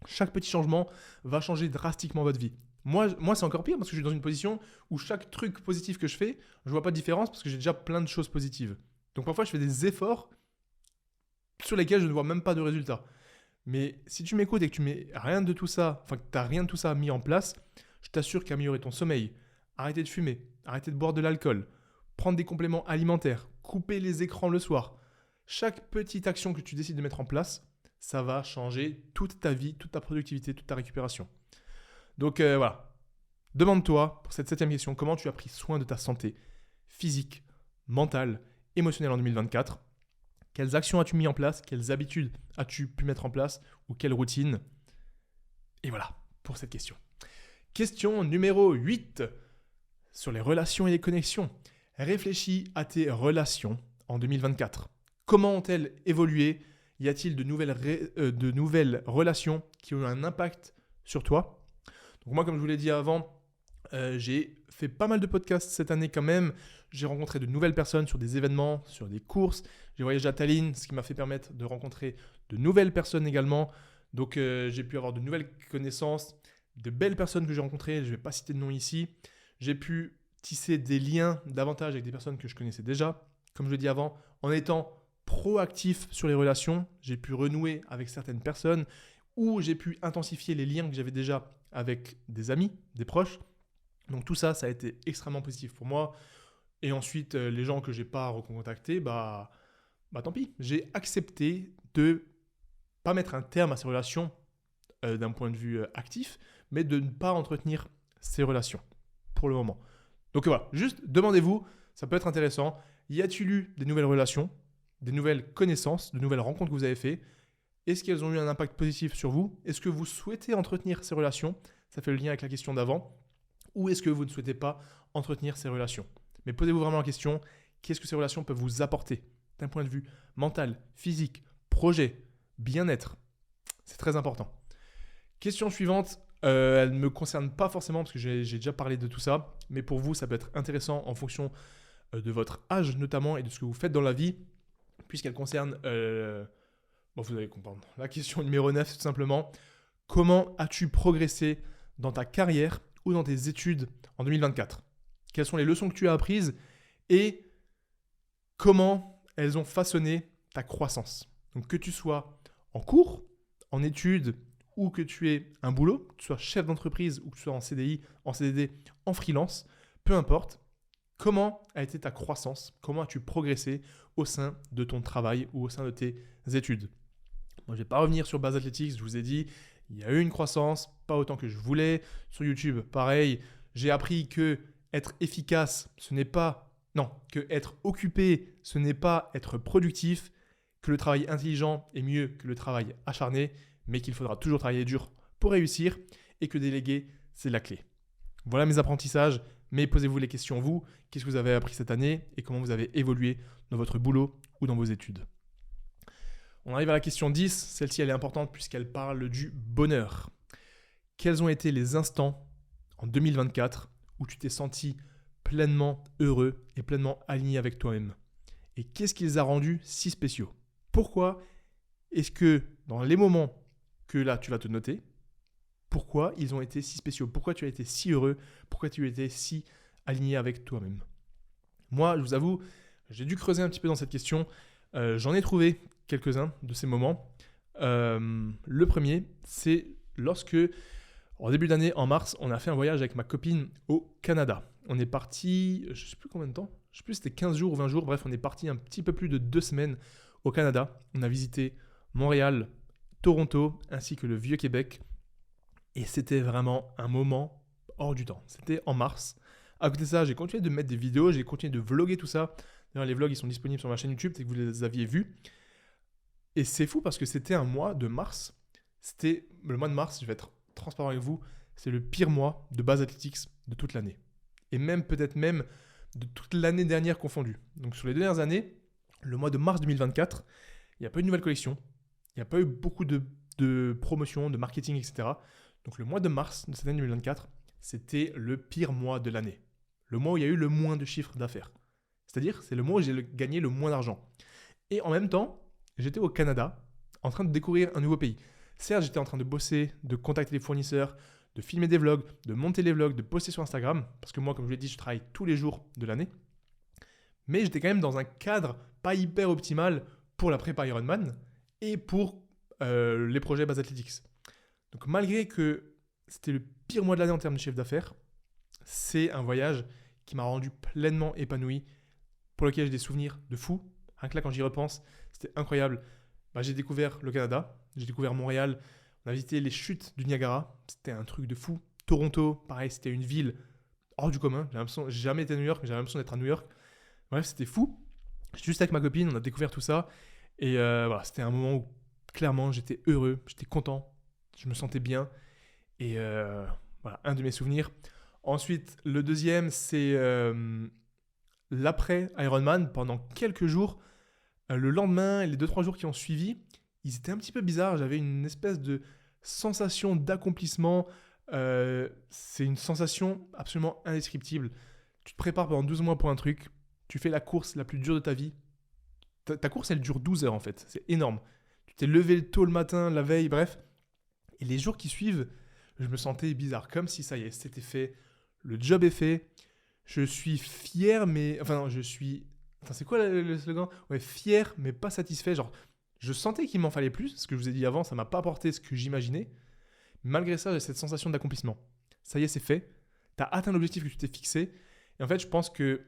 Speaker 1: chaque petit changement va changer drastiquement votre vie. Moi, c'est encore pire parce que je suis dans une position où chaque truc positif que je fais, je ne vois pas de différence parce que j'ai déjà plein de choses positives. Donc parfois, je fais des efforts sur lesquels je ne vois même pas de résultats. Mais si tu m'écoutes et que tu mets rien de tout ça, enfin que tu n'as rien de tout ça mis en place, je t'assure qu'améliorer ton sommeil, arrêter de fumer, arrêter de boire de l'alcool, prendre des compléments alimentaires, couper les écrans le soir, chaque petite action que tu décides de mettre en place, ça va changer toute ta vie, toute ta productivité, toute ta récupération. Donc voilà, demande-toi pour cette 7e question, comment tu as pris soin de ta santé physique, mentale, émotionnelle en 2024 ? Quelles actions as-tu mis en place ? Quelles habitudes as-tu pu mettre en place ? Ou quelle routine ? Et voilà pour cette question. Question numéro 8 sur les relations et les connexions. Réfléchis à tes relations en 2024. Comment ont-elles évolué ? Y a-t-il de nouvelles relations qui ont eu un impact sur toi ? Donc moi, comme je vous l'ai dit avant, j'ai fait pas mal de podcasts cette année quand même. J'ai rencontré de nouvelles personnes sur des événements, sur des courses. J'ai voyagé à Tallinn, ce qui m'a fait permettre de rencontrer de nouvelles personnes également. Donc j'ai pu avoir de nouvelles connaissances, de belles personnes que j'ai rencontrées. Je ne vais pas citer de nom ici. J'ai pu tisser des liens davantage avec des personnes que je connaissais déjà. Comme je l'ai dit avant, en étant proactif sur les relations, j'ai pu renouer avec certaines personnes ou j'ai pu intensifier les liens que j'avais déjà avec des amis, des proches. Donc tout ça, ça a été extrêmement positif pour moi. Et ensuite, les gens que je n'ai pas recontactés, bah tant pis. J'ai accepté de pas mettre un terme à ces relations d'un point de vue actif, mais de ne pas entretenir ces relations pour le moment. Donc voilà, juste demandez-vous, ça peut être intéressant. Y a-t-il eu des nouvelles relations, des nouvelles connaissances, de nouvelles rencontres que vous avez faites ? Est-ce qu'elles ont eu un impact positif sur vous ? Est-ce que vous souhaitez entretenir ces relations ? Ça fait le lien avec la question d'avant. Ou est-ce que vous ne souhaitez pas entretenir ces relations ? Mais posez-vous vraiment la question, qu'est-ce que ces relations peuvent vous apporter d'un point de vue mental, physique, projet, bien-être ? C'est très important. Question suivante, elle ne me concerne pas forcément parce que j'ai déjà parlé de tout ça, mais pour vous, ça peut être intéressant en fonction de votre âge notamment et de ce que vous faites dans la vie, puisqu'elle concerne, vous allez comprendre. La question numéro 9, tout simplement, comment as-tu progressé dans ta carrière ou dans tes études en 2024 ? Quelles sont les leçons que tu as apprises et comment elles ont façonné ta croissance ? Donc que tu sois en cours, en études ou que tu aies un boulot, que tu sois chef d'entreprise ou que tu sois en CDI, en CDD, en freelance, peu importe, comment a été ta croissance ? Comment as-tu progressé au sein de ton travail ou au sein de tes études ? Moi, je ne vais pas revenir sur Base Athletics, je vous ai dit, il y a eu une croissance, pas autant que je voulais. Sur YouTube, pareil, j'ai appris que être efficace, que être occupé, ce n'est pas être productif, que le travail intelligent est mieux que le travail acharné, mais qu'il faudra toujours travailler dur pour réussir et que déléguer, c'est la clé. Voilà mes apprentissages, mais posez-vous les questions vous, qu'est-ce que vous avez appris cette année et comment vous avez évolué dans votre boulot ou dans vos études. On arrive à la question 10, celle-ci elle est importante puisqu'elle parle du bonheur. Quels ont été les instants en 2024 où tu t'es senti pleinement heureux et pleinement aligné avec toi-même ? Et qu'est-ce qui les a rendus si spéciaux ? Pourquoi est-ce que dans les moments que là tu vas te noter, pourquoi ils ont été si spéciaux, pourquoi tu as été si heureux, pourquoi tu as été si aligné avec toi-même. Moi, je vous avoue, j'ai dû creuser un petit peu dans cette question. J'en ai trouvé quelques-uns de ces moments. Le premier, c'est lorsque, en début d'année, en mars, on a fait un voyage avec ma copine au Canada. On est parti, je ne sais plus combien de temps, je ne sais plus si c'était 15 jours ou 20 jours, bref, on est parti un petit peu plus de 2 semaines au Canada. On a visité Montréal, Toronto, ainsi que le Vieux-Québec. Et c'était vraiment un moment hors du temps. C'était en mars. À côté de ça, j'ai continué de mettre des vidéos, j'ai continué de vlogger tout ça. D'ailleurs, les vlogs, ils sont disponibles sur ma chaîne YouTube, c'est que vous les aviez vus. Et c'est fou parce que c'était un mois de mars. C'était le mois de mars, je vais être transparent avec vous, c'est le pire mois de base athletics de toute l'année. Et même peut-être même de toute l'année dernière confondue. Donc sur les 2 dernières années, le mois de mars 2024, il n'y a pas eu de nouvelle collection, il n'y a pas eu beaucoup de promotions, de marketing, etc. Donc le mois de mars de cette année 2024, c'était le pire mois de l'année. Le mois où il y a eu le moins de chiffres d'affaires. C'est-à-dire, c'est le mois où j'ai gagné le moins d'argent. Et en même temps, j'étais au Canada en train de découvrir un nouveau pays. Certes, j'étais en train de bosser, de contacter les fournisseurs, de filmer des vlogs, de monter les vlogs, de poster sur Instagram, parce que moi, comme je l'ai dit, je travaille tous les jours de l'année. Mais j'étais quand même dans un cadre pas hyper optimal pour la prépa Ironman et pour les projets Base Athletics. Donc malgré que c'était le pire mois de l'année en termes de chiffre d'affaires, c'est un voyage qui m'a rendu pleinement épanoui, pour lequel j'ai des souvenirs de fou. Rien que là, quand j'y repense, c'était incroyable. J'ai découvert le Canada, j'ai découvert Montréal, on a visité les chutes du Niagara, c'était un truc de fou. Toronto, pareil, c'était une ville hors du commun. J'ai jamais été à New York, mais j'avais l'impression d'être à New York. Bref, c'était fou. J'étais juste avec ma copine, on a découvert tout ça. Et voilà, c'était un moment où, clairement, j'étais heureux, j'étais content, je me sentais bien. Et voilà, un de mes souvenirs. Ensuite, le deuxième, c'est l'après Ironman. Pendant quelques jours, le lendemain et les 2-3 jours qui ont suivi, ils étaient un petit peu bizarres. J'avais une espèce de sensation d'accomplissement. C'est une sensation absolument indescriptible. Tu te prépares pendant 12 mois pour un truc. Tu fais la course la plus dure de ta vie. Ta course, elle dure 12 heures en fait. C'est énorme. Tu t'es levé tôt le matin, la veille, bref. Et les jours qui suivent, je me sentais bizarre. Comme si ça y est, c'était fait. Le job est fait. Je suis fier, mais... Enfin, je suis... Enfin, c'est quoi le slogan ? Ouais, fier, mais pas satisfait. Genre, je sentais qu'il m'en fallait plus. Ce que je vous ai dit avant, ça m'a pas apporté ce que j'imaginais. Malgré ça, j'ai cette sensation d'accomplissement. Ça y est, c'est fait. Tu as atteint l'objectif que tu t'es fixé. Et en fait, je pense que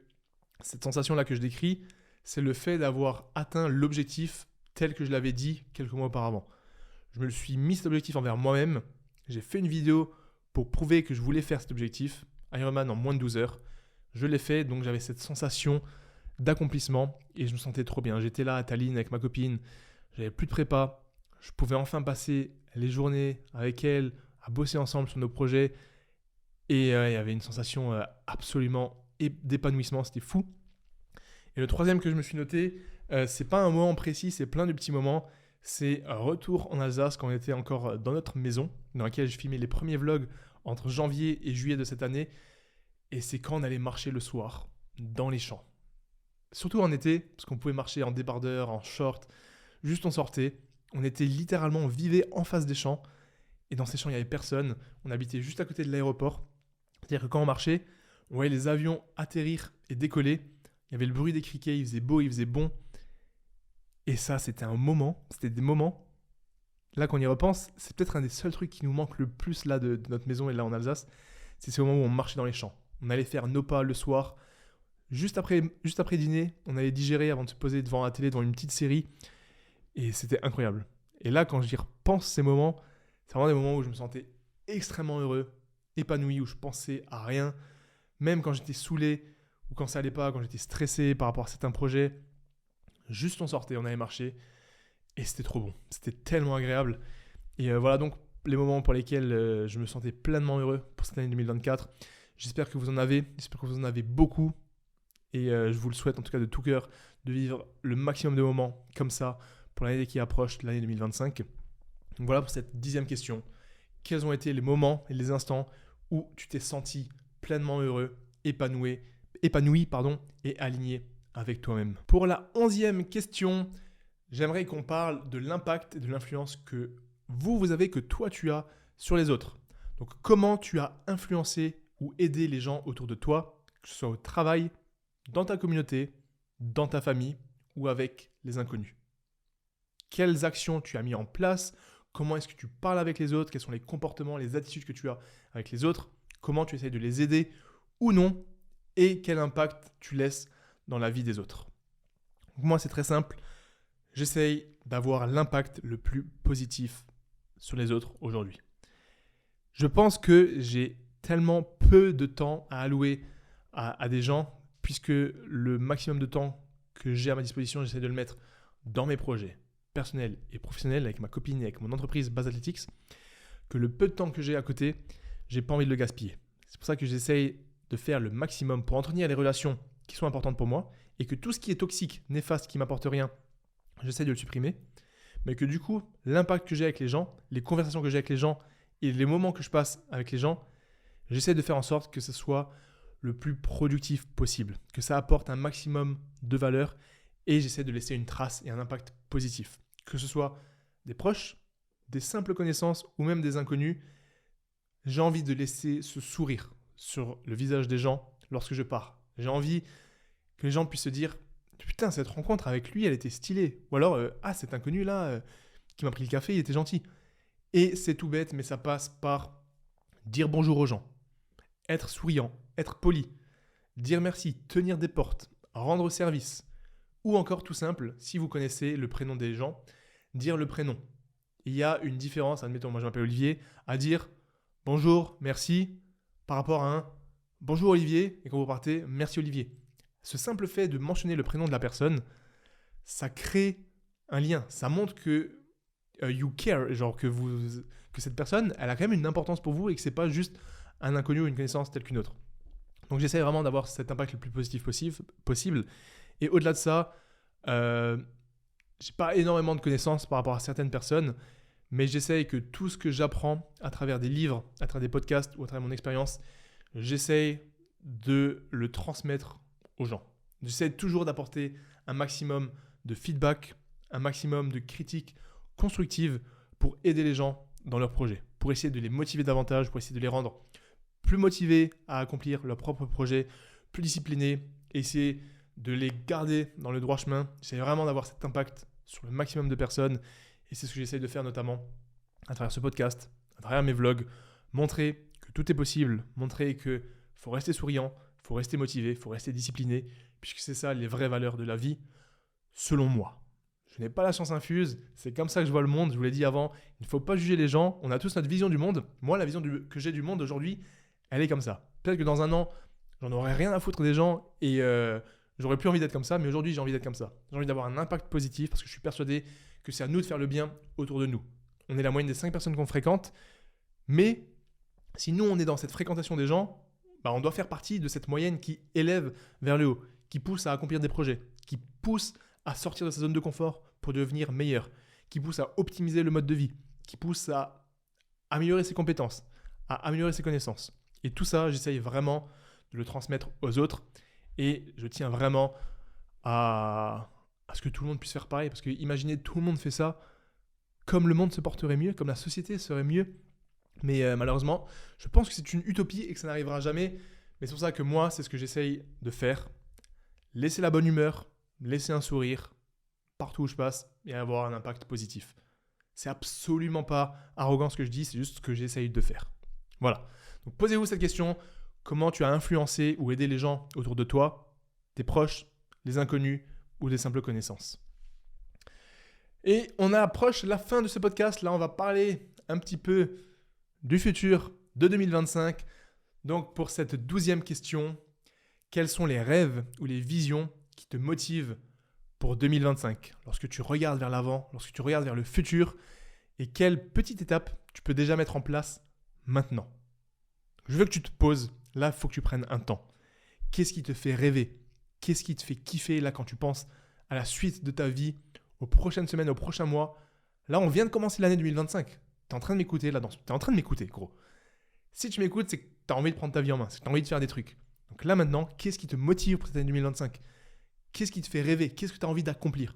Speaker 1: cette sensation-là que je décris, c'est le fait d'avoir atteint l'objectif tel que je l'avais dit quelques mois auparavant. Je me suis mis cet objectif envers moi-même. J'ai fait une vidéo pour prouver que je voulais faire cet objectif. Ironman en moins de 12 heures. Je l'ai fait, donc j'avais cette sensation d'accomplissement et je me sentais trop bien. J'étais là à Tallinn avec ma copine. J'avais plus de prépa. Je pouvais enfin passer les journées avec elle, à bosser ensemble sur nos projets. Et il y avait une sensation absolument d'épanouissement. C'était fou. Et le troisième que je me suis noté, c'est pas un moment précis, c'est plein de petits moments. C'est un retour en Alsace quand on était encore dans notre maison, dans laquelle je filmais les premiers vlogs entre janvier et juillet de cette année. Et c'est quand on allait marcher le soir, dans les champs. Surtout en été, parce qu'on pouvait marcher en débardeur, en short. Juste on sortait. On était littéralement, on vivait en face des champs. Et dans ces champs, il n'y avait personne. On habitait juste à côté de l'aéroport. C'est-à-dire que quand on marchait, on voyait les avions atterrir et décoller. Il y avait le bruit des criquets, il faisait beau, il faisait bon. Et ça, c'était des moments. Là, quand on y repense, c'est peut-être un des seuls trucs qui nous manque le plus là de notre maison et là en Alsace. C'est ce moment où on marchait dans les champs. On allait faire nos pas le soir. Juste après dîner, on allait digérer avant de se poser devant la télé, devant une petite série. Et c'était incroyable. Et là, quand j'y repense ces moments, c'est vraiment des moments où je me sentais extrêmement heureux, épanoui, où je pensais à rien. Même quand j'étais saoulé ou quand ça allait pas, quand j'étais stressé par rapport à certains projets. Juste on sortait, on allait marcher. Et c'était trop bon. C'était tellement agréable. Et voilà donc les moments pour lesquels je me sentais pleinement heureux pour cette année 2024. J'espère que vous en avez. J'espère que vous en avez beaucoup. Et je vous le souhaite en tout cas de tout cœur de vivre le maximum de moments comme ça pour l'année qui approche, l'année 2025. Donc voilà pour cette 10e question. Quels ont été les moments et les instants où tu t'es senti pleinement heureux, épanoui, et aligné avec toi-même? Pour la 11e question, j'aimerais qu'on parle de l'impact et de l'influence que vous avez, que toi tu as sur les autres. Donc, comment tu as influencé ou aidé les gens autour de toi, que ce soit au travail, dans ta communauté, dans ta famille ou avec les inconnus. Quelles actions tu as mis en place? Comment est-ce que tu parles avec les autres? Quels sont les comportements, les attitudes que tu as avec les autres? Comment tu essayes de les aider ou non? Et quel impact tu laisses dans la vie des autres? Donc moi, c'est très simple. J'essaye d'avoir l'impact le plus positif sur les autres aujourd'hui. Je pense que j'ai tellement peu de temps à allouer à des gens, puisque le maximum de temps que j'ai à ma disposition, j'essaie de le mettre dans mes projets personnels et professionnels, avec ma copine et avec mon entreprise Base Athletics, que le peu de temps que j'ai à côté, j'ai pas envie de le gaspiller. C'est pour ça que j'essaye de faire le maximum pour entretenir les relations qui sont importantes pour moi, et que tout ce qui est toxique, néfaste, qui m'apporte rien, j'essaie de le supprimer, mais que du coup, l'impact que j'ai avec les gens, les conversations que j'ai avec les gens et les moments que je passe avec les gens, j'essaie de faire en sorte que ce soit le plus productif possible, que ça apporte un maximum de valeur et j'essaie de laisser une trace et un impact positif. Que ce soit des proches, des simples connaissances ou même des inconnus, j'ai envie de laisser ce sourire sur le visage des gens lorsque je pars. J'ai envie que les gens puissent se dire « Putain, cette rencontre avec lui, elle était stylée. » Ou alors « Ah, cet inconnu-là qui m'a pris le café, il était gentil. » Et c'est tout bête, mais ça passe par dire bonjour aux gens, être souriant, être poli, dire merci, tenir des portes, rendre service. Ou encore tout simple, si vous connaissez le prénom des gens, dire le prénom. Il y a une différence, admettons, moi je m'appelle Olivier, à dire bonjour, merci, par rapport à un bonjour Olivier, et quand vous partez, merci Olivier. Ce simple fait de mentionner le prénom de la personne, ça crée un lien. Ça montre que you care, genre que cette personne, elle a quand même une importance pour vous et que c'est pas juste un inconnu ou une connaissance telle qu'une autre. Donc j'essaie vraiment d'avoir cet impact le plus positif possible. Et au-delà de ça, j'ai pas énormément de connaissances par rapport à certaines personnes, mais j'essaie que tout ce que j'apprends à travers des livres, à travers des podcasts ou à travers mon expérience, j'essaie de le transmettre aux gens. J'essaie toujours d'apporter un maximum de feedback, un maximum de critiques constructives pour aider les gens dans leurs projets, pour essayer de les motiver davantage, pour essayer de les rendre plus motivés à accomplir leurs propres projets, plus disciplinés, essayer de les garder dans le droit chemin. J'essaie vraiment d'avoir cet impact sur le maximum de personnes et c'est ce que j'essaie de faire notamment à travers ce podcast, à travers mes vlogs, montrer que tout est possible, montrer qu'il faut rester souriant, il faut rester motivé, il faut rester discipliné, puisque c'est ça les vraies valeurs de la vie, selon moi. Je n'ai pas la science infuse, c'est comme ça que je vois le monde, je vous l'ai dit avant, il ne faut pas juger les gens, on a tous notre vision du monde. Moi, la vision que j'ai du monde aujourd'hui, elle est comme ça. Peut-être que dans un an, j'en aurais rien à foutre des gens et j'aurais plus envie d'être comme ça, mais aujourd'hui, j'ai envie d'être comme ça. J'ai envie d'avoir un impact positif parce que je suis persuadé que c'est à nous de faire le bien autour de nous. On est la moyenne des 5 personnes qu'on fréquente, mais si nous, on est dans cette fréquentation des gens, on doit faire partie de cette moyenne qui élève vers le haut, qui pousse à accomplir des projets, qui pousse à sortir de sa zone de confort pour devenir meilleur, qui pousse à optimiser le mode de vie, qui pousse à améliorer ses compétences, à améliorer ses connaissances. Et tout ça, j'essaye vraiment de le transmettre aux autres et je tiens vraiment à ce que tout le monde puisse faire pareil, parce que imaginez tout le monde fait ça, comme le monde se porterait mieux, comme la société serait mieux. Mais malheureusement, je pense que c'est une utopie et que ça n'arrivera jamais. Mais c'est pour ça que moi, c'est ce que j'essaye de faire. Laisser la bonne humeur, laisser un sourire partout où je passe et avoir un impact positif. C'est absolument pas arrogant ce que je dis, c'est juste ce que j'essaye de faire. Voilà. Donc posez-vous cette question. Comment tu as influencé ou aidé les gens autour de toi, tes proches, les inconnus ou des simples connaissances? Et on approche la fin de ce podcast. Là, on va parler un petit peu du futur de 2025. Donc pour cette 12e question, quels sont les rêves ou les visions qui te motivent pour 2025 lorsque tu regardes vers l'avant, lorsque tu regardes vers le futur et quelle petite étape tu peux déjà mettre en place maintenant? Je veux que tu te poses, là il faut que tu prennes un temps. Qu'est-ce qui te fait rêver? Qu'est-ce qui te fait kiffer là quand tu penses à la suite de ta vie, aux prochaines semaines, aux prochains mois? Là on vient de commencer l'année 2025. Tu es en train de m'écouter là, tu es en train de m'écouter gros. Si tu m'écoutes, c'est que tu as envie de prendre ta vie en main, c'est que tu as envie de faire des trucs. Donc là maintenant, qu'est-ce qui te motive pour cette année 2025? Qu'est-ce qui te fait rêver? Qu'est-ce que tu as envie d'accomplir?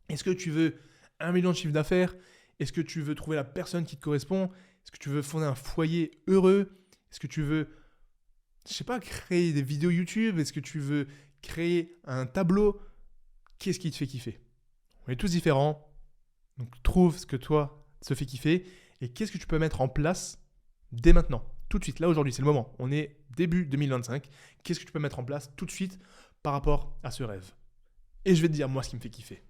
Speaker 1: Est-ce que tu veux 1 million de chiffre d'affaires? Est-ce que tu veux trouver la personne qui te correspond? Est-ce que tu veux fonder un foyer heureux? Est-ce que tu veux, je sais pas, créer des vidéos YouTube? Est-ce que tu veux créer un tableau? Qu'est-ce qui te fait kiffer? On est tous différents, donc trouve ce que toi te fait kiffer et qu'est-ce que tu peux mettre en place dès maintenant, tout de suite, là aujourd'hui, c'est le moment. On est début 2025. Qu'est-ce que tu peux mettre en place tout de suite par rapport à ce rêve? Et je vais te dire, moi, ce qui me fait kiffer.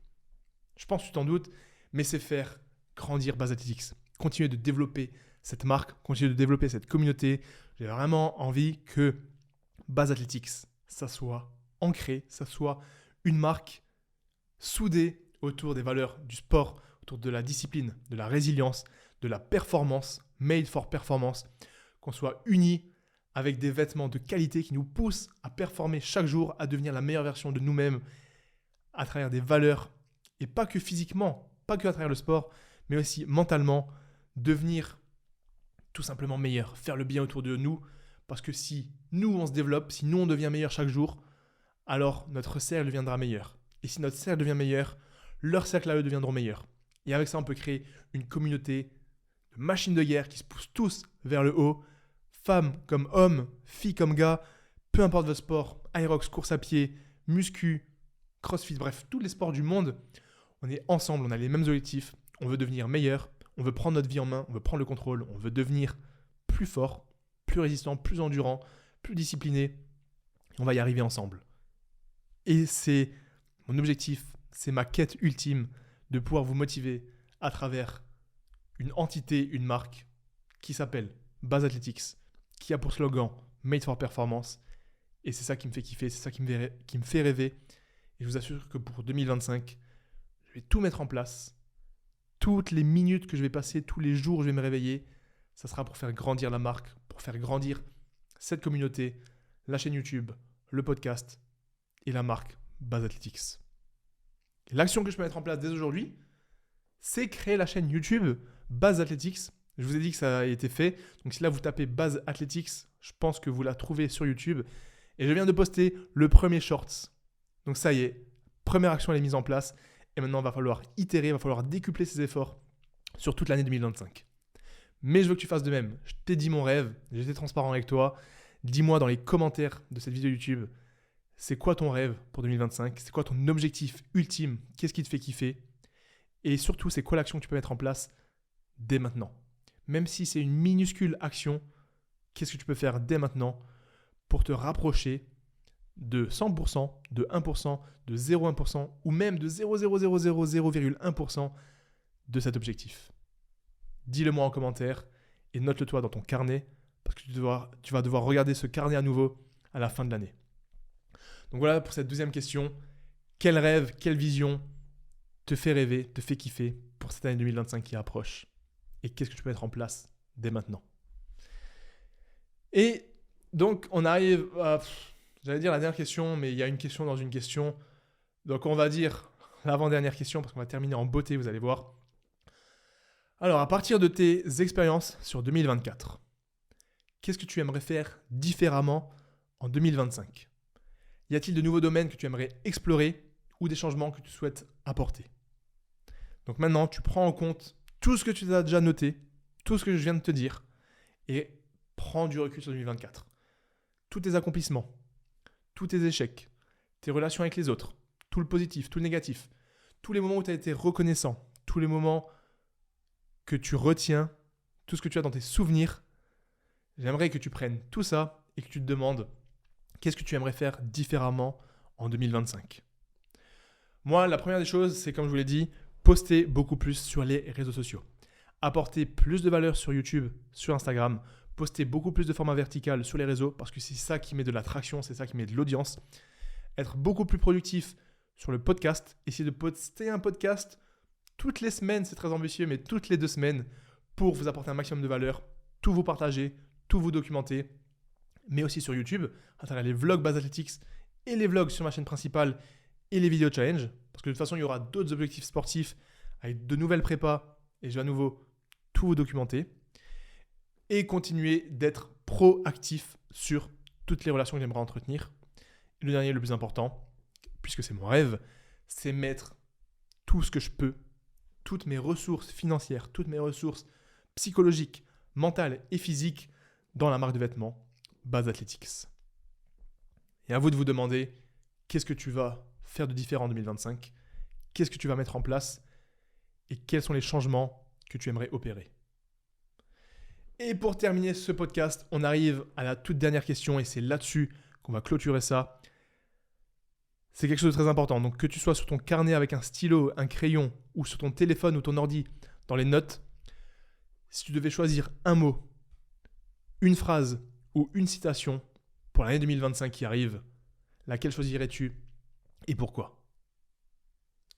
Speaker 1: Je pense que tu t'en doutes, mais c'est faire grandir Buzz Athletics. Continuer de développer cette marque, continuer de développer cette communauté. J'ai vraiment envie que Buzz Athletics, ça soit ancré, ça soit une marque soudée autour des valeurs du sport, autour de la discipline, de la résilience, de la performance, made for performance, qu'on soit unis avec des vêtements de qualité qui nous poussent à performer chaque jour, à devenir la meilleure version de nous-mêmes à travers des valeurs, et pas que physiquement, pas que à travers le sport, mais aussi mentalement, devenir tout simplement meilleur, faire le bien autour de nous, parce que si nous on se développe, si nous on devient meilleur chaque jour, alors notre cercle deviendra meilleur. Et si notre cercle devient meilleur, leurs cercles à eux deviendront meilleurs. Et avec ça, on peut créer une communauté de machines de guerre qui se poussent tous vers le haut, femmes comme hommes, filles comme gars, peu importe votre sport, aérox, course à pied, muscu, crossfit, bref, tous les sports du monde, on est ensemble, on a les mêmes objectifs, on veut devenir meilleur, on veut prendre notre vie en main, on veut prendre le contrôle, on veut devenir plus fort, plus résistant, plus endurant, plus discipliné, et on va y arriver ensemble. Et c'est mon objectif, c'est ma quête ultime de pouvoir vous motiver à travers une entité, une marque qui s'appelle Buzz Athletics, qui a pour slogan Made for Performance. Et c'est ça qui me fait kiffer, c'est ça qui me fait rêver. Et je vous assure que pour 2025, je vais tout mettre en place. Toutes les minutes que je vais passer, tous les jours où je vais me réveiller, ça sera pour faire grandir la marque, pour faire grandir cette communauté, la chaîne YouTube, le podcast et la marque Buzz Athletics. Et l'action que je peux mettre en place dès aujourd'hui, c'est créer la chaîne YouTube Buzz Athletics. Je vous ai dit que ça a été fait. Donc si là vous tapez Buzz Athletics, je pense que vous la trouvez sur YouTube. Et je viens de poster le premier shorts. Donc ça y est, première action elle est mise en place. Et maintenant il va falloir itérer, il va falloir décupler ses efforts sur toute l'année 2025. Mais je veux que tu fasses de même. Je t'ai dit mon rêve, j'ai été transparent avec toi. Dis-moi dans les commentaires de cette vidéo YouTube, c'est quoi ton rêve pour 2025? C'est quoi ton objectif ultime? Qu'est-ce qui te fait kiffer? Et surtout, c'est quoi l'action que tu peux mettre en place dès maintenant? Même si c'est une minuscule action, qu'est-ce que tu peux faire dès maintenant pour te rapprocher de 100%, de 1%, de 0,1% ou même de 0,0000,1% de cet objectif? Dis-le moi en commentaire et note-le toi dans ton carnet parce que tu vas devoir regarder ce carnet à nouveau à la fin de l'année. Donc voilà pour cette deuxième question. Quel rêve, quelle vision te fait rêver, te fait kiffer pour cette année 2025 qui approche? Et qu'est-ce que tu peux mettre en place dès maintenant? Et donc, on arrive à, j'allais dire la dernière question, mais il y a une question dans une question. Donc, on va dire l'avant-dernière question parce qu'on va terminer en beauté, vous allez voir. Alors, à partir de tes expériences sur 2024, qu'est-ce que tu aimerais faire différemment en 2025? Y a-t-il de nouveaux domaines que tu aimerais explorer ou des changements que tu souhaites apporter? Donc maintenant, tu prends en compte tout ce que tu as déjà noté, tout ce que je viens de te dire, et prends du recul sur 2024. Tous tes accomplissements, tous tes échecs, tes relations avec les autres, tout le positif, tout le négatif, tous les moments où tu as été reconnaissant, tous les moments que tu retiens, tout ce que tu as dans tes souvenirs, j'aimerais que tu prennes tout ça et que tu te demandes qu'est-ce que tu aimerais faire différemment en 2025. Moi, la première des choses, c'est comme je vous l'ai dit, poster beaucoup plus sur les réseaux sociaux. Apporter plus de valeur sur YouTube, sur Instagram, poster beaucoup plus de format vertical sur les réseaux parce que c'est ça qui met de l'attraction, c'est ça qui met de l'audience. Être beaucoup plus productif sur le podcast, essayer de poster un podcast toutes les semaines, c'est très ambitieux, mais toutes les 2 semaines pour vous apporter un maximum de valeur, tout vous partager, tout vous documenter, mais aussi sur YouTube, à travers les vlogs Buzz Athletics et les vlogs sur ma chaîne principale et les vidéos challenge, parce que de toute façon, il y aura d'autres objectifs sportifs avec de nouvelles prépas et je vais à nouveau tout vous documenter et continuer d'être proactif sur toutes les relations que j'aimerais entretenir. Et le dernier, le plus important, puisque c'est mon rêve, c'est mettre tout ce que je peux, toutes mes ressources financières, toutes mes ressources psychologiques, mentale et physique dans la marque de vêtements Base Athletics. Et à vous de vous demander qu'est-ce que tu vas faire de différent en 2025, qu'est-ce que tu vas mettre en place et quels sont les changements que tu aimerais opérer. Et pour terminer ce podcast, on arrive à la toute dernière question et c'est là-dessus qu'on va clôturer ça. C'est quelque chose de très important. Donc que tu sois sur ton carnet avec un stylo, un crayon ou sur ton téléphone ou ton ordi dans les notes, si tu devais choisir un mot, une phrase ou une citation pour l'année 2025 qui arrive, laquelle choisirais-tu et pourquoi ?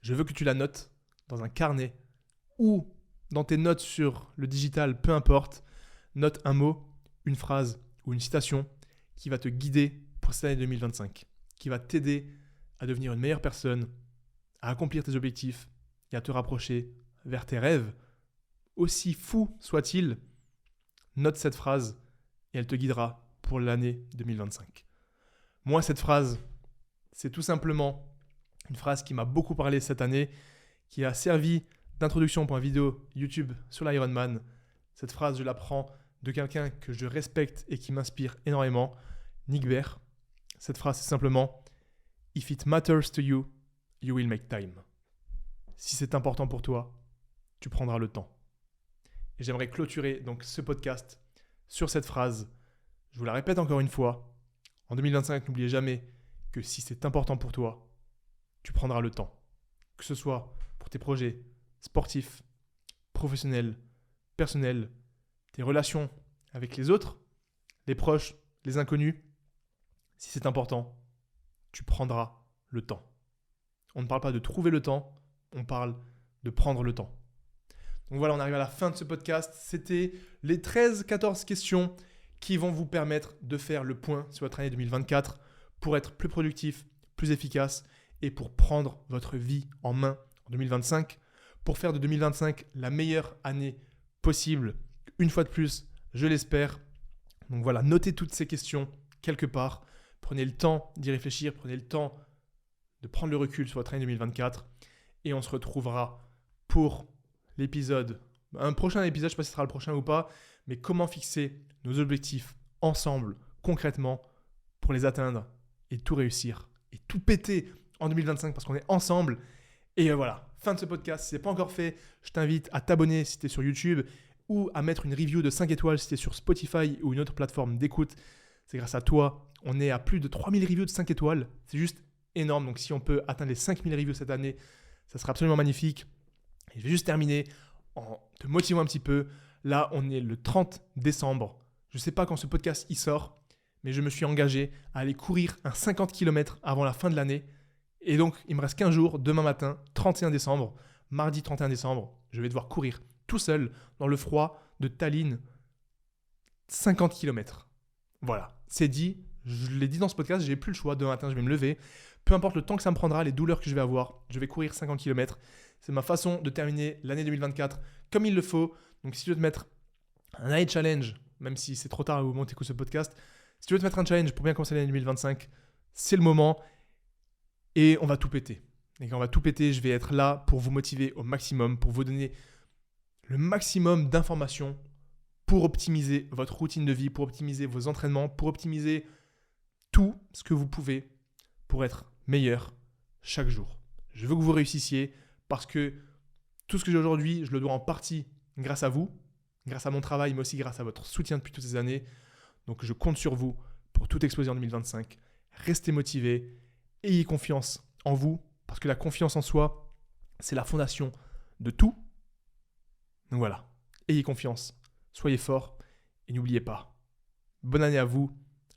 Speaker 1: Je veux que tu la notes dans un carnet ou dans tes notes sur le digital, peu importe. Note un mot, une phrase ou une citation qui va te guider pour cette année 2025, qui va t'aider à devenir une meilleure personne, à accomplir tes objectifs et à te rapprocher vers tes rêves. Aussi fou soit-il, note cette phrase et elle te guidera pour l'année 2025. Moi, cette phrase, c'est tout simplement une phrase qui m'a beaucoup parlé cette année, qui a servi d'introduction pour une vidéo YouTube sur l'Ironman. Cette phrase, je la prends de quelqu'un que je respecte et qui m'inspire énormément, Nick Bare. Cette phrase, c'est simplement « If it matters to you, you will make time ». Si c'est important pour toi, tu prendras le temps. Et j'aimerais clôturer donc ce podcast sur cette phrase. Je vous la répète encore une fois. En 2025, n'oubliez jamais que si c'est important pour toi, tu prendras le temps. Que ce soit pour tes projets sportifs, professionnels, personnels, tes relations avec les autres, les proches, les inconnus. Si c'est important, tu prendras le temps. On ne parle pas de trouver le temps, on parle de prendre le temps. Donc voilà, on arrive à la fin de ce podcast. C'était les 13-14 questions qui vont vous permettre de faire le point sur votre année 2024 pour être plus productif, plus efficace et pour prendre votre vie en main en 2025, pour faire de 2025 la meilleure année possible. Une fois de plus, je l'espère. Donc voilà, notez toutes ces questions quelque part. Prenez le temps d'y réfléchir, prenez le temps de prendre le recul sur votre année 2024 et on se retrouvera pour un prochain épisode, je ne sais pas si ce sera le prochain ou pas, mais comment fixer nos objectifs ensemble, concrètement, pour les atteindre et tout réussir et tout péter en 2025 parce qu'on est ensemble. Et voilà, fin de ce podcast. Si ce n'est pas encore fait, je t'invite à t'abonner si tu es sur YouTube ou à mettre une review de 5 étoiles si tu es sur Spotify ou une autre plateforme d'écoute. C'est grâce à toi. On est à plus de 3000 reviews de 5 étoiles. C'est juste énorme. Donc si on peut atteindre les 5000 reviews cette année, ça sera absolument magnifique. Et je vais juste terminer en te motivant un petit peu. Là, on est le 30 décembre. Je ne sais pas quand ce podcast y sort, mais je me suis engagé à aller courir un 50 km avant la fin de l'année. Et donc, il me reste 15 jours. Demain matin, 31 décembre, mardi 31 décembre, je vais devoir courir tout seul dans le froid de Tallinn 50 km. Voilà, c'est dit. Je l'ai dit dans ce podcast, j'ai plus le choix. Demain matin, je vais me lever. Peu importe le temps que ça me prendra, les douleurs que je vais avoir, je vais courir 50 km. C'est ma façon de terminer l'année 2024 comme il le faut. Donc, si tu veux te mettre un année challenge, même si c'est trop tard au moment où tu écoutes ce podcast, si tu veux te mettre un challenge pour bien commencer l'année 2025, c'est le moment et on va tout péter. Et quand on va tout péter, je vais être là pour vous motiver au maximum, pour vous donner le maximum d'informations pour optimiser votre routine de vie, pour optimiser vos entraînements, pour optimiser tout ce que vous pouvez pour être meilleur chaque jour. Je veux que vous réussissiez parce que tout ce que j'ai aujourd'hui, je le dois en partie grâce à vous, grâce à mon travail, mais aussi grâce à votre soutien depuis toutes ces années. Donc je compte sur vous pour tout exploser en 2025. Restez motivés, ayez confiance en vous, parce que la confiance en soi, c'est la fondation de tout. Donc voilà, ayez confiance, soyez forts et n'oubliez pas, bonne année à vous,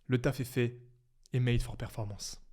Speaker 1: le taf est fait et made for performance.